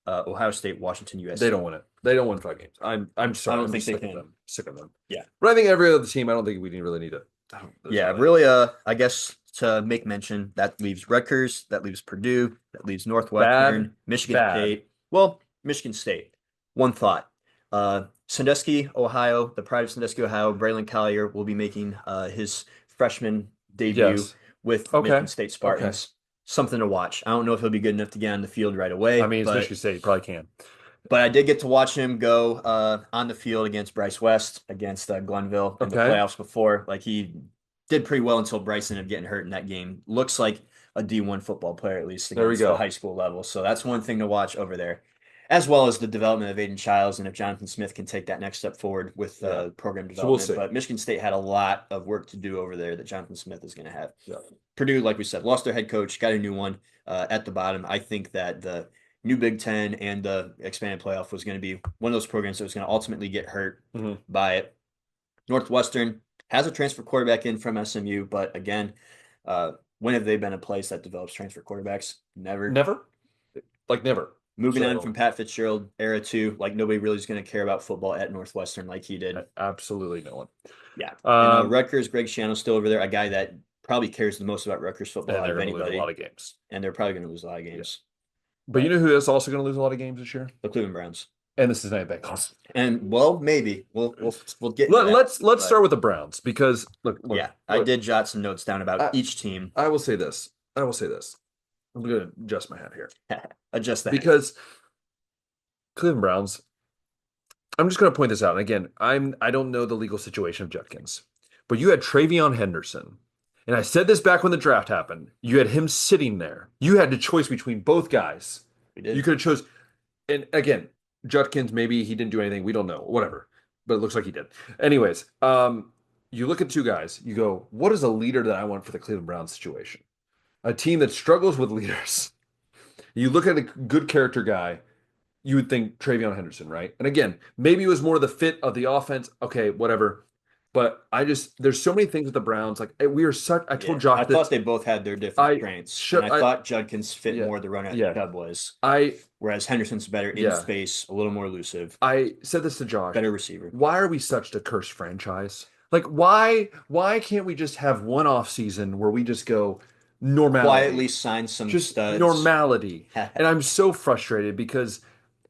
Ohio State, Washington, they USC. don't win it. They don't win 5 games. I'm I sorry. don't I'm think just they sick of can. them. Sick of them. Yeah. But I think every other team, I don't think we really need it. There's Yeah, really really, I guess to make mention, that leaves Rutgers, that leaves Purdue, that leaves bad, Northwestern, Michigan bad. State. Well, Michigan State. One thought. Sandusky, Ohio, the pride of Sandusky, Ohio, Braylon Collier will be making his freshman debut Yes. with Michigan Okay. State Okay. Spartans. Something to watch. I don't know if he'll be good enough to get on the field right I away, mean, it's Michigan State. You probably can. but I did get to watch him go on the field against Bryce West against Glenville in the Okay. playoffs before. Like he did pretty well until Bryce ended up getting hurt in that game. Looks like a D1 football player at least There we against the go. high school level. So that's one thing to watch over there, as well as the development of Aiden Childs and if Jonathan Smith can take that next step forward with Yeah. program So we'll development. see. But Michigan State had a lot of work to do over there that Jonathan Smith is going to have. Yeah. Purdue, like we said, lost their head coach, got a new one at the bottom. I think that the new Big Ten and the expanded playoff was going to be one of those programs that was going to ultimately get hurt Mhm. by it. Northwestern has a transfer quarterback in from SMU, but again, when have they been a place that develops transfer quarterbacks? Never. Never. Like never. Moving on from So Pat Fitzgerald era two, like nobody really is going to care about football at Northwestern like he did. absolutely no one. Yeah. And Um, Rutgers, Greg Schiano's still over there, a guy that probably cares the most about Rutgers football and out they're of going to lose a lot anybody. of games. And they're probably going to lose a lot of Yeah. games. But you But know who is also going to lose a lot of games this year? the Cleveland Browns. And this is not Bengals. And well, maybe we'll get into Let, that. let's But start with the Browns because yeah, I look. did jot some notes down about I, each team. I will say this. I will say this. I'm going to adjust my hat here Adjust the hat. because Cleveland Browns. I'm just going to point this out. And again, I don't know the legal situation of Judkins, but you had Travion Henderson, and I said this back when the draft happened. You had him sitting there. You had the choice between both guys. We You did. could have chose, and again, Judkins maybe he didn't do anything. We don't know. Whatever, but it looks like he did. Anyways, you look at two guys. You go, what is a leader that I want for the Cleveland Browns situation? A team that struggles with leaders. You look at a good character guy you would think Travion Henderson, right? And again, maybe it was more the fit of the offense. Okay, whatever. But there's so many things with the Browns. Like we are such. I Yeah, told Josh I this. thought they both had their different I strengths, and should. I I thought Judkins fit yeah more the run at yeah. Chubb was, I whereas Henderson's better in yeah. space, a little more elusive, I said this to Josh. better receiver. Why are we such a cursed franchise? Like why can't we just have one off season where we just go Quietly normality, sign some just studs. normality? And I'm so frustrated because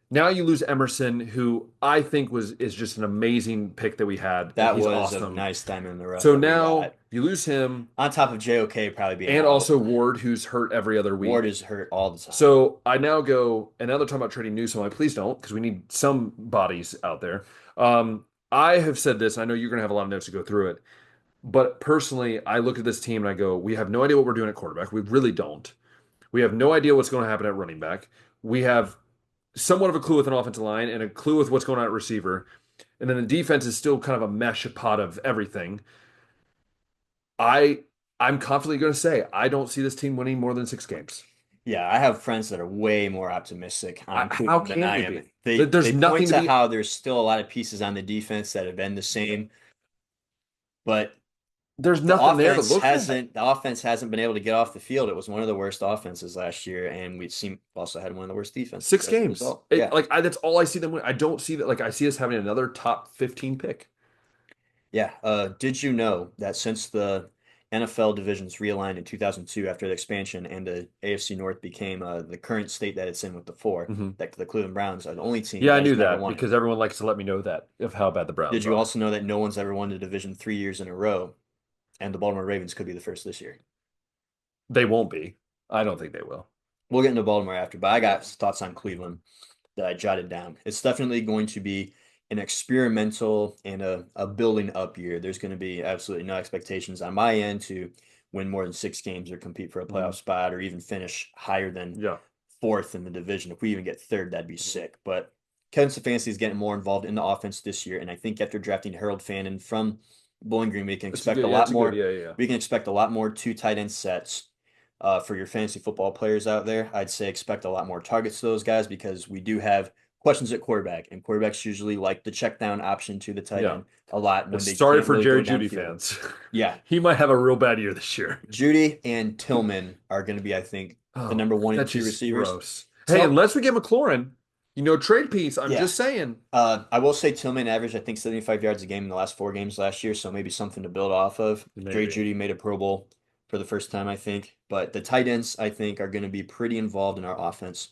now you lose Emerson, who I think is just an amazing pick that we had, and That he's was a awesome. nice diamond in the rough So that we now got. you lose him, On top of JOK probably being and out. also Ward, who's hurt every other Ward week. is hurt all the time. So I now go, and now they're talking about trading Newsom. I'm like, please don't, because we need some bodies out there. I have said this, and I know you're going to have a lot of notes to go through it. But personally, I look at this team and I go, we have no idea what we're doing at quarterback. We really don't. We have no idea what's going to happen at running back. We have somewhat of a clue with an offensive line and a clue with what's going on at receiver. And then the defense is still kind of a mesh pot of everything. I I'm confidently going to say I don't see this team winning more than 6 games. Yeah, I have friends that are way more optimistic on How Cleveland than can I you am. be? They There's point nothing to to be. how there's still a lot of pieces on the defense that have been the same, but There's nothing there to look at. the offense hasn't been able to get off the field. It was one of the worst offenses last year, and we seem also had one of the worst defenses Six as a games. result. Yeah. That's all I see them win. I don't see that. Like I see us having another top 15 pick. Yeah. Did you know that since the NFL divisions realigned in 2002 after the expansion, and the AFC North became the current state that it's in with the four. Hmm. That the Cleveland Browns are the only team Yeah, I that has knew never that won it. because everyone likes to let me know that of how bad the Did Browns you are. also know that no one's ever won the division 3 years in a row, and the Baltimore Ravens could be the first this year? They won't be. I don't think they will. We'll get into Baltimore after, but I Yeah. got thoughts on Cleveland that I jotted down. It's definitely going to be an experimental and a building up year. There's going to be absolutely no expectations on my end to win more than 6 games or compete for a playoff Mhm. spot or even finish higher than Yeah. fourth in the division. If we even get third, that'd be Mhm. sick. But Kevin Stefanski is getting more involved in the offense this year, and I think after drafting Harold Fannin from Bowling Green, we can It's a expect good. a Yeah, lot it's a good. more. Yeah, yeah. We can expect a lot more two tight end sets for your fantasy football players out there. I'd say expect a lot more targets to those guys because we do have questions at quarterback, and quarterbacks usually like the check down option to the tight Yeah. end a lot when they Sorry can't for really go Jerry Judy downfield. fans. Yeah, He might have a real bad year this year. Judy and Tillman are going to be, I think, the Oh, number one and that's two just receivers. gross. Hey, Till, unless we get McLaurin, trade piece. I'm yeah, just saying. I will say Tillman averaged, I think, 75 yards a game in the last 4 games last year, so maybe something to build off of. Dre Maybe. Judy made a Pro Bowl for the first time, I think. But the tight ends, I think, are going to be pretty involved in our offense.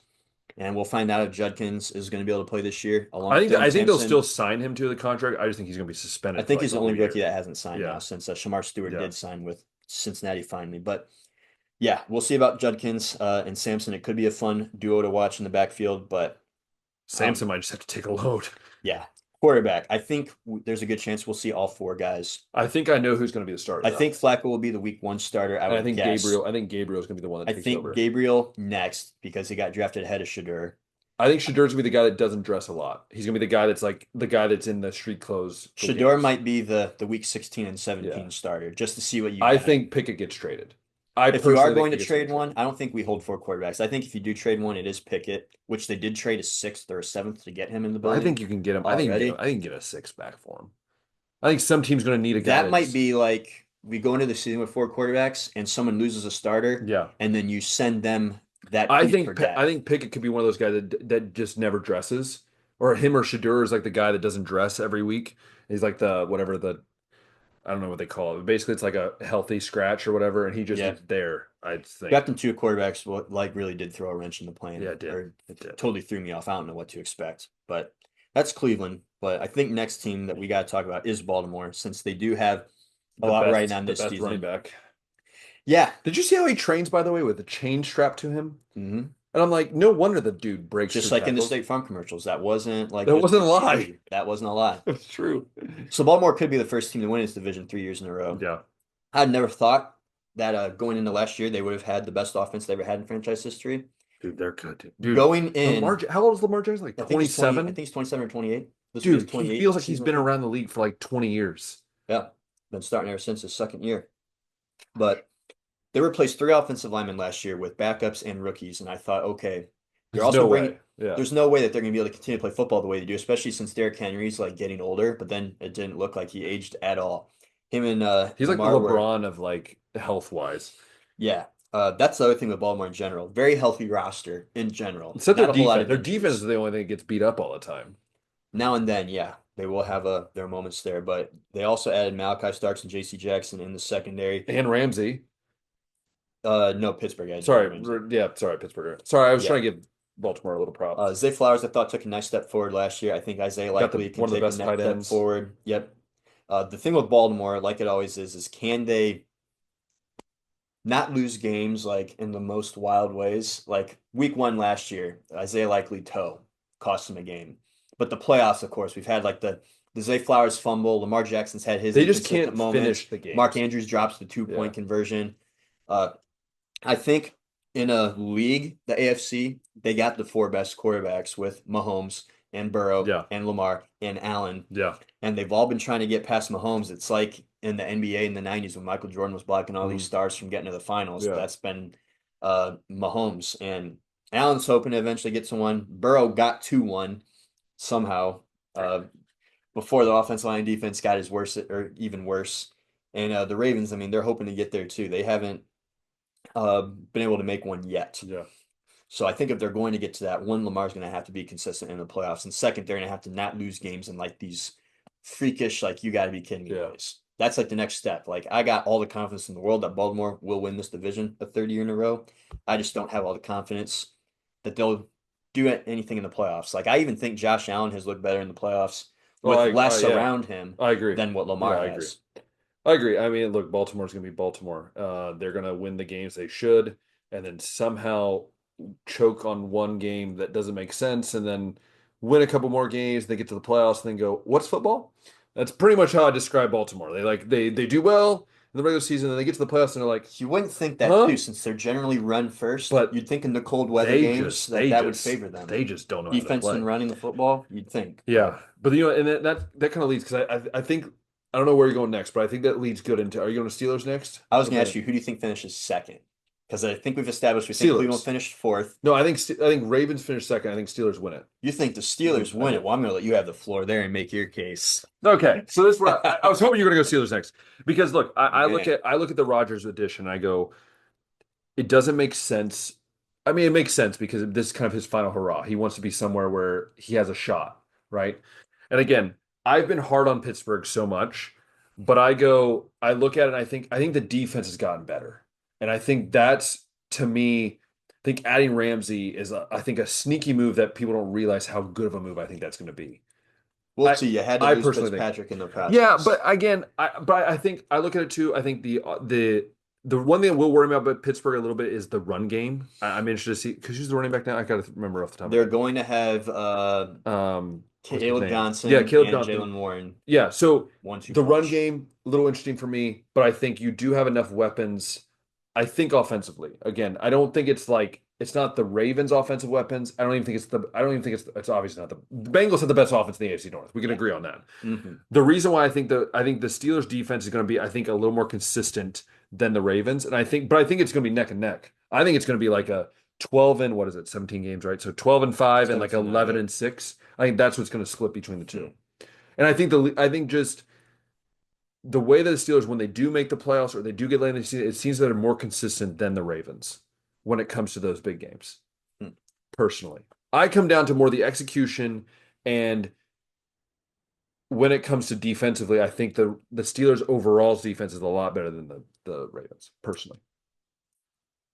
And we'll find out if Judkins is going to be able to play this year, along I with think Dylan I think they'll still Sampson. sign him to the contract. I just think he's going to be I suspended for think like he's the the whole only rookie year. that hasn't signed now Yeah. since Shamar Stewart Yeah. did sign with Cincinnati finally. But yeah, we'll see about Judkins and Sampson. It could be a fun duo to watch in the backfield, but Samson might just have to take a load. yeah, quarterback. I think there's a good chance we'll see all four guys. I think I know who's going to be the starter I though. think Flacco will be the week one starter, I And I would think guess. Gabriel's going to be the one that I takes think over. Gabriel next because he got drafted ahead of Shadur. I think Shadur's gonna be the guy that doesn't dress a lot. He's gonna be the guy that's like the guy that's in the street clothes for Shador games. might be the week 16 and Yeah. 17 starter just to see what you I got. think Pickett gets traded. I If you are personally think going to Pickett's gonna trade get one, traded. I don't think we hold four quarterbacks. I think if you do trade one, it is Pickett, which they did trade a sixth or a seventh to get him in the But I building think you can get him. already. I think you can get a six back for him. I think some team's gonna need a guy That might that's be like we go into the season with four quarterbacks and someone loses a starter, yeah. and then you send them that piece for I depth. think Pickett could be one of those guys that just never dresses, or him or Shadur is like the guy that doesn't dress every week. He's like the whatever the I don't know what they call it. Basically, it's like a healthy scratch or whatever, and he just Yeah, is there. I think. drafting two quarterbacks like really did throw a wrench in the Yeah, plan, it did. or It did. totally threw me off. I don't know what to expect, but that's Cleveland. But I think next team that we got to talk about is Baltimore, since they do have a lot riding on The this best running season. back. Yeah. Did you see how he trains, by the way, with a chain strapped to him? hmm And I'm like, no wonder the dude breaks Just through like in the tackles. State Farm commercials, that wasn't like That just wasn't a for lie. TV. That wasn't a lie. It's true. So Baltimore could be the first team to win its division 3 years in a row. Yeah. I'd never thought that going into last year they would have had the best offense they ever had in franchise history. Dude, they're good. Dude, Going in, How old is Lamar Jackson? Like I think he's 20. I think 27? he's 27 or 28. This will be his Dude, he 28 feels like he's season, I been think. around the league for like 20 years. Yeah, been starting ever since his second year. But they replaced three offensive linemen last year with backups and rookies, and I thought, okay, they're There's also no bringing. way. Yeah. There's no way that they're going to be able to continue to play football the way they do, especially since Derrick Henry's like getting older. But then it didn't look like he aged at all. Him and He's like the Lamar were, LeBron of like health wise. yeah. That's the other thing with Baltimore in general. Very healthy roster in general. Except Not a whole lot of Their defense injuries. is the only thing that gets beat up all the time. Now and then, yeah, they will have their moments there, but they also added Malachi Starks and J.C. Jackson in the secondary. And Ramsey. No, Pittsburgh added Jalen Sorry. Ramsey. Yeah, sorry, Pittsburgher. Sorry, I was Yeah. trying to give Baltimore a little props. Zay Flowers, I thought, took a nice step forward last year. I think Isaiah Got the Likely can one of the take a best next tight step ends. forward. Yep. The thing with Baltimore, like it always is can they not lose games like in the most wild ways? Like week one last year, Isaiah Likely toe cost him a game. But the playoffs, of course, we've had like the Zay Flowers fumble. Lamar Jackson's had his They just inconsistent can't moments. finish the Mark games. Andrews drops the 2 point Yeah. conversion. Uh, I think in a league, the AFC, they got the four best quarterbacks with Mahomes and Burrow Yeah. and Lamar and Allen, Yeah. and they've all been trying to get past Mahomes. It's like in the NBA in the 90s when Michael Jordan was blocking all these Mhm. stars from getting to the finals. Yeah. That's been Mahomes. And Allen's hoping to eventually get to one. Burrow got to one somehow before the offensive line and defense got as worse or even worse. And the Ravens, I mean, they're hoping to get there too. They haven't been able to make one yet. Yeah. So I think if they're going to get to that, one, Lamar's going to have to be consistent in the playoffs, and second, they're going to have to not lose games in like these freakish, like you got to be kidding me Yeah. ways. that's like the next step. Like I got all the confidence in the world that Baltimore will win this division a third year in a row. I just don't have all the confidence that they'll do anything in the playoffs. Like I even think Josh Allen has looked better in the playoffs Well, with less yeah, around him I agree. than what Yeah, Lamar I agree. has. I agree. I mean, look, Baltimore's going to be Baltimore. They're going to win the games they should, and then somehow choke on one game that doesn't make sense, and then win a couple more games. They get to the playoffs, and then go, "What's football?" That's pretty much how I describe Baltimore. They do well in the regular season, and they get to the playoffs, and they're like, You wouldn't think that too, "Huh?" since they're generally run first. But You'd think in the cold weather games that that would favor them. they just don't know how to Defense and play. running the football, you'd think, Yeah, but but and that kind of leads because I think I don't know where you're going next, but I think that leads good into. Are you going to Steelers next? I was Or going to ask the you, who do you think finishes second? Because I think we've established we think Cleveland Steelers? finished fourth. No, I think Ravens finish second. I think Steelers win it. You think the I do. Steelers I win it. do. Well, I'm going to let you have the floor there and make your case. Okay, so this is where I was hoping you were going to go Steelers next because look, Okay. I look at the Rodgers edition and I go, it doesn't make sense. I mean, it makes sense because this is kind of his final hurrah. He wants to be somewhere where he has a shot, right? And again, I've been hard on Pittsburgh so much, but I look at it and I think the defense has gotten better. And I think that's to me, I think adding Ramsey is I think a sneaky move that people don't realize how good of a move I think that's going to be. We'll I see. You had to I lose personally think. Fitzpatrick in the Yeah, process. but again, I think I look at it too. I think the one thing that will worry me about Pittsburgh a little bit is the run game. I'm interested to see because who's the running back now. I got to remember off the top of They're my going to have head. What's his Caleb name? Yeah, Johnson Caleb and Johnson. Jalen Warren Yeah, so 1-2 the run punch. game a little interesting for me, but I think you do have enough weapons. I think offensively. Again, I don't think it's like it's not the Ravens' offensive weapons. I don't even think it's obviously not the Bengals have the best offense in the AFC North. We can Yeah. agree on that. Hmm. The reason why I think the Steelers defense is going to be I think a little more consistent than the Ravens, and I think it's going to be neck and neck. I think it's going to be like a 12 and what is it? 17 games, right? So 12 and 5 and like 17-9, 11 yep. and 6. I think that's what's going to split between the Hmm. two. And I think just the way that the Steelers when they do make the playoffs or they do get late in the season, it seems that they're more consistent than the Ravens when it comes to those big games. Hmm. Personally, I come down to more the execution and when it comes to defensively, I think the Steelers' overall defense is a lot better than the Ravens, personally.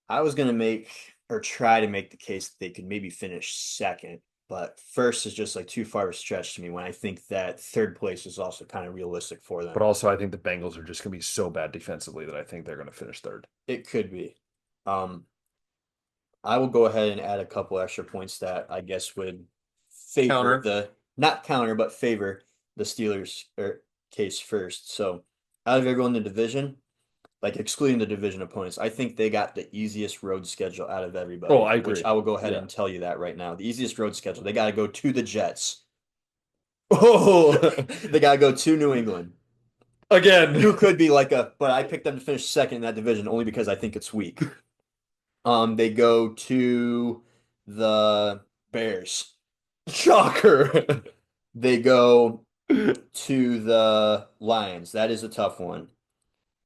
I was going to make or try to make the case that they could maybe finish second, but first is just like too far a stretch to me when I think that third place is also kind of realistic for But them. also, I think the Bengals are just going to be so bad defensively that I think they're going to finish third. It could be. Um, I will go ahead and add a couple extra points that I guess would favor Counter. not counter, but favor the Steelers or case first. So out of everyone in the division, like excluding the division opponents, I think they got the easiest road schedule out of Oh, everybody, I which agree. I will go ahead Yeah. and tell you that right now. The easiest road schedule. They got to go to the Jets. Oh, They got to go to New England, who again. could be like but I picked them to finish second in that division only because I think it's weak. They go to the Bears. Shocker. They go to the Lions. That is a tough one.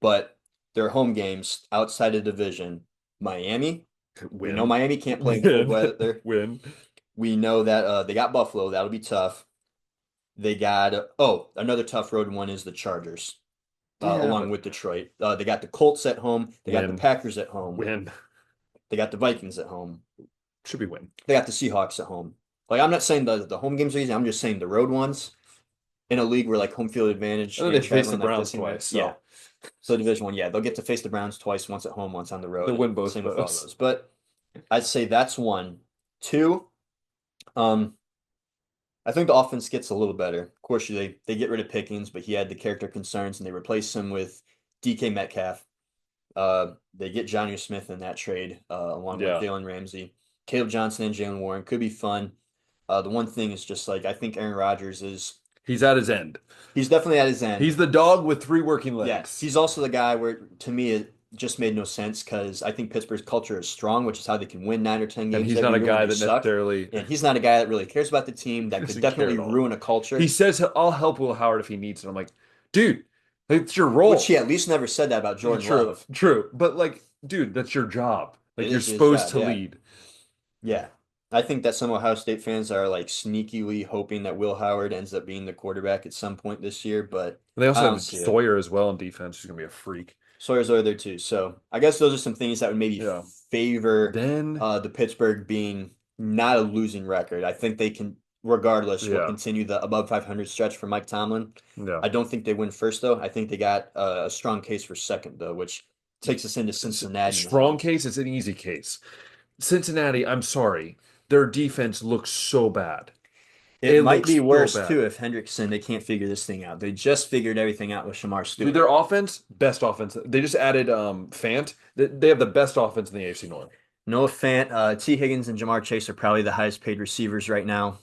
But their home games outside of division, Miami. We know Win. Miami can't play in cold Win. weather. Win. We know that they got Buffalo. That'll be tough. They got another tough road one is the Chargers, Yeah, along but with Detroit. They got the Colts at home. They got the win. Packers at home. Win. They got the Vikings at home. Should be win. They got the Seahawks at home. Like I'm not saying the home games are easy. I'm just saying the road ones in a league where like home field advantage And then and they face the traveling like Browns this anyway. twice, Yeah. so So Division One, yeah, they'll get to face the Browns twice, once at home, once on the they road. win both Same of with all those. those. But I'd say that's one. Two, um, I think the offense gets a little better. Of course, they get rid of Pickens, but he had the character concerns, and they replace him with DK Metcalf. They get Johnny Smith in that trade, along with Yeah. Jalen Ramsey. Caleb Johnson and Jalen Warren could be fun. The one thing is just like I think Aaron Rodgers is He's at his end. he's definitely at his end. He's the dog with three working Yeah, legs. he's also the guy where to me it just made no sense because I think Pittsburgh's culture is strong, which is how they can win 9 or 10 And games he's every not a year when guy they that suck. necessarily And he's not a guy that really cares about the team. That could doesn't care definitely at all. ruin a He culture, says I'll help Will Howard if he needs it. I'm like, dude, it's your which he role. at least never said that about Jordan True, Love. true. But like, dude, that's your job. It Like you're is his supposed job, to yeah. lead. Yeah. I think that some Ohio State fans are like sneakily hoping that Will Howard ends up being the quarterback at some point this year, but They I also don't have see it. Sawyer as well on defense. He's gonna be a freak. Sawyer's over there too. So I guess those are some things that would maybe Yeah. favor Then the Pittsburgh being not a losing record. I think they can, regardless, will yeah, continue the above 500 stretch for Mike Tomlin. yeah. I don't think they win first though. I think they got a strong case for second though, which takes us into Cincinnati Strong now. case. It's an easy case. Cincinnati. I'm sorry. Their defense looks so bad. It It might looks be so worse bad. too if Hendrickson they can't figure this thing out. They just figured everything out with Shamar Dude, Stewart. their offense, best offense. They just added Fant. They have the best offense in the AFC North. Noah Fant, T. Higgins, and Jamar Chase are probably the highest paid receivers right now.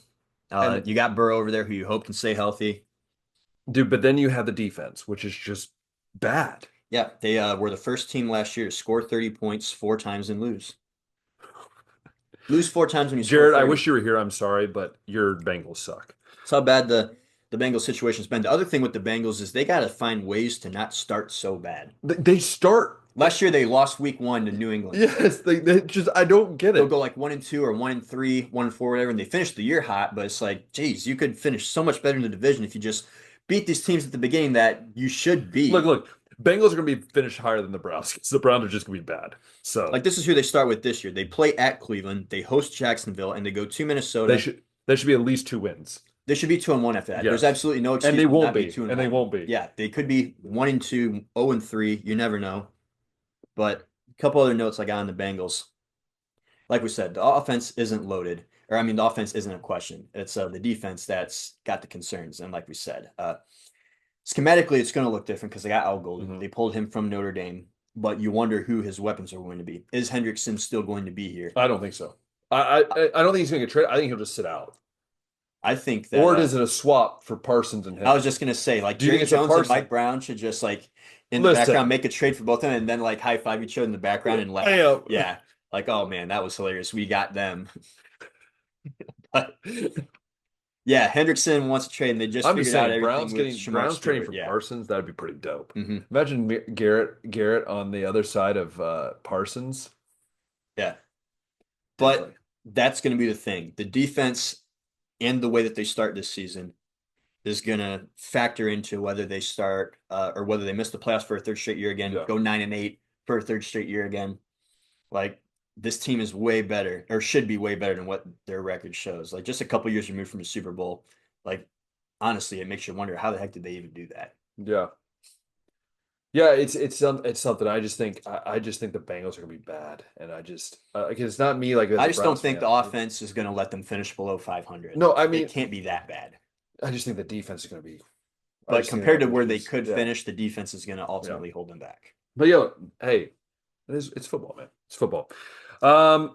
And You got Burrow over there who you hope can stay healthy. dude, but then you have the defense, which is just bad. Yeah, they were the first team last year to score 30 points 4 times and lose. Lose 4 times when you score Jared, I 30. wish you were here. I'm sorry, but your Bengals suck. That's how bad the Bengals situation's been. The other thing with the Bengals is they got to find ways to not start so bad. They start. Last year they lost week 1 to New England. Yes, they just I don't get They'll it. go like 1-2 or 1-3, 1-4, whatever, and they finish the year hot. But it's like, geez, you could finish so much better in the division if you just beat these teams at the beginning that you should Look, beat. look, Bengals are gonna be finished higher than the Browns because the Browns are just gonna be bad. So Like this is who they start with this year. They play at Cleveland, they host Jacksonville, and they go to they Minnesota. should they should be at least 2 wins. They should be 2-1 after that. There's Yes, absolutely no and excuse they to won't not be be, two and and they one. won't be. Yeah, they could be 1-2, 0-3. You never know. But a couple other notes I got on the Bengals. Like we said, the offense isn't loaded, or I mean, the offense isn't a question. It's the defense that's got the concerns. And like we said, schematically, it's going to look different because they got Al Golden. Mhm. They pulled him from Notre Dame, but you wonder who his weapons are going to be. Is Hendrickson still going to be here? I don't think so. I don't think he's gonna get traded. I think he'll just sit out. I think that. Or is it a swap for Parsons and I was him? just gonna say, like Do you think Jerry it's a Jones and Parsons? Mike Brown should just like in the Listen, background make a trade for both of them, and then like high five each other in the background and laugh. damn. Yeah, like oh man, that was hilarious. We got them. But yeah, Hendrickson wants to trade, and they just I'm just figured out saying, everything with Shamar Browns trading Stewart. for Yeah. Parsons. That'd be pretty dope. Hmm. Imagine Garrett on the other side of Parsons. Yeah. Deadly. But that's going to be the thing. The defense and the way that they start this season is going to factor into whether they start or whether they miss the playoffs for a third straight year again, Yeah. go 9-8 for a third straight year again. Like this team is way better or should be way better than what their record shows. Like just a couple years removed from a Super Bowl. Like honestly, it makes you wonder how the heck did they even do that? Yeah. Yeah, it's something. I just think the Bengals are gonna be bad, and I just like it's not me like as I a just don't Browns think fan. the offense is going to let them finish below 500. No, I It mean can't be that bad. I just think the defense is gonna be. I But just think compared they to have where they issues. could Yeah. finish, the defense is going to Yeah. ultimately hold them back. But yeah, hey, it's football, man. It's football. I don't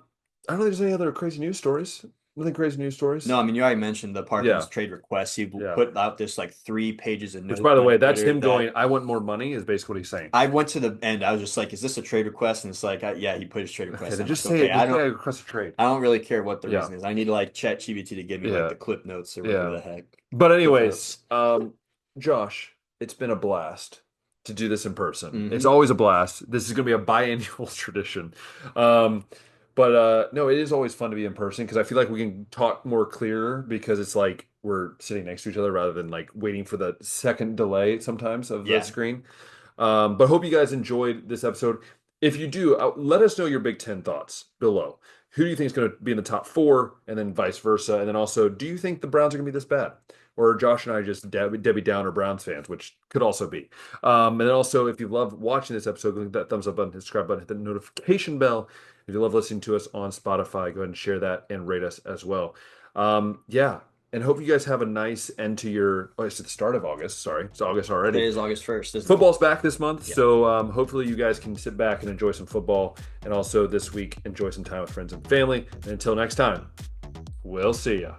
think there's any other crazy news stories. Nothing crazy news stories. No, I mean, you already mentioned the Yeah, Parkins trade request. He yeah. put out this like 3 pages of Which, notes by the on way, that's Twitter him that going, "I want more money," is basically what he's saying. I went to the end. I was just like, "Is this a trade request?" And it's like, yeah, he put his trade Okay, request. then I'm just like, say okay, it. Just say I request a trade. I don't really care what the Yeah, reason is. I need to like chat GBT to give me like yeah, the clip notes or whatever yeah. the heck. But Clip anyways, notes. Josh, it's been a blast to do this in person. It's Hmm. always a blast. This is going to be a biannual tradition. Um, but no, it is always fun to be in person because I feel like we can talk more clearer because it's like we're sitting next to each other rather than like waiting for the second delay sometimes of the Yeah. screen. But hope you guys enjoyed this episode. If you do, let us know your Big Ten thoughts below. Who do you think is going to be in the top four, and then vice versa? And then also, do you think the Browns are going to be this bad? Or Josh and I are just Debbie Downer Browns fans, which could also be. And then also, if you love watching this episode, click that thumbs up button, hit the subscribe button, hit the notification bell. If you love listening to us on Spotify, go ahead and share that and rate us as well. Yeah, and hope you guys have a nice end to your. Oh, it's the start of August. Sorry, it's August Today already. is August 1st, isn't it? Football's back this month, Yeah. so hopefully you guys can sit back and enjoy some football, and also this week enjoy some time with friends and family. And until next time, we'll see ya.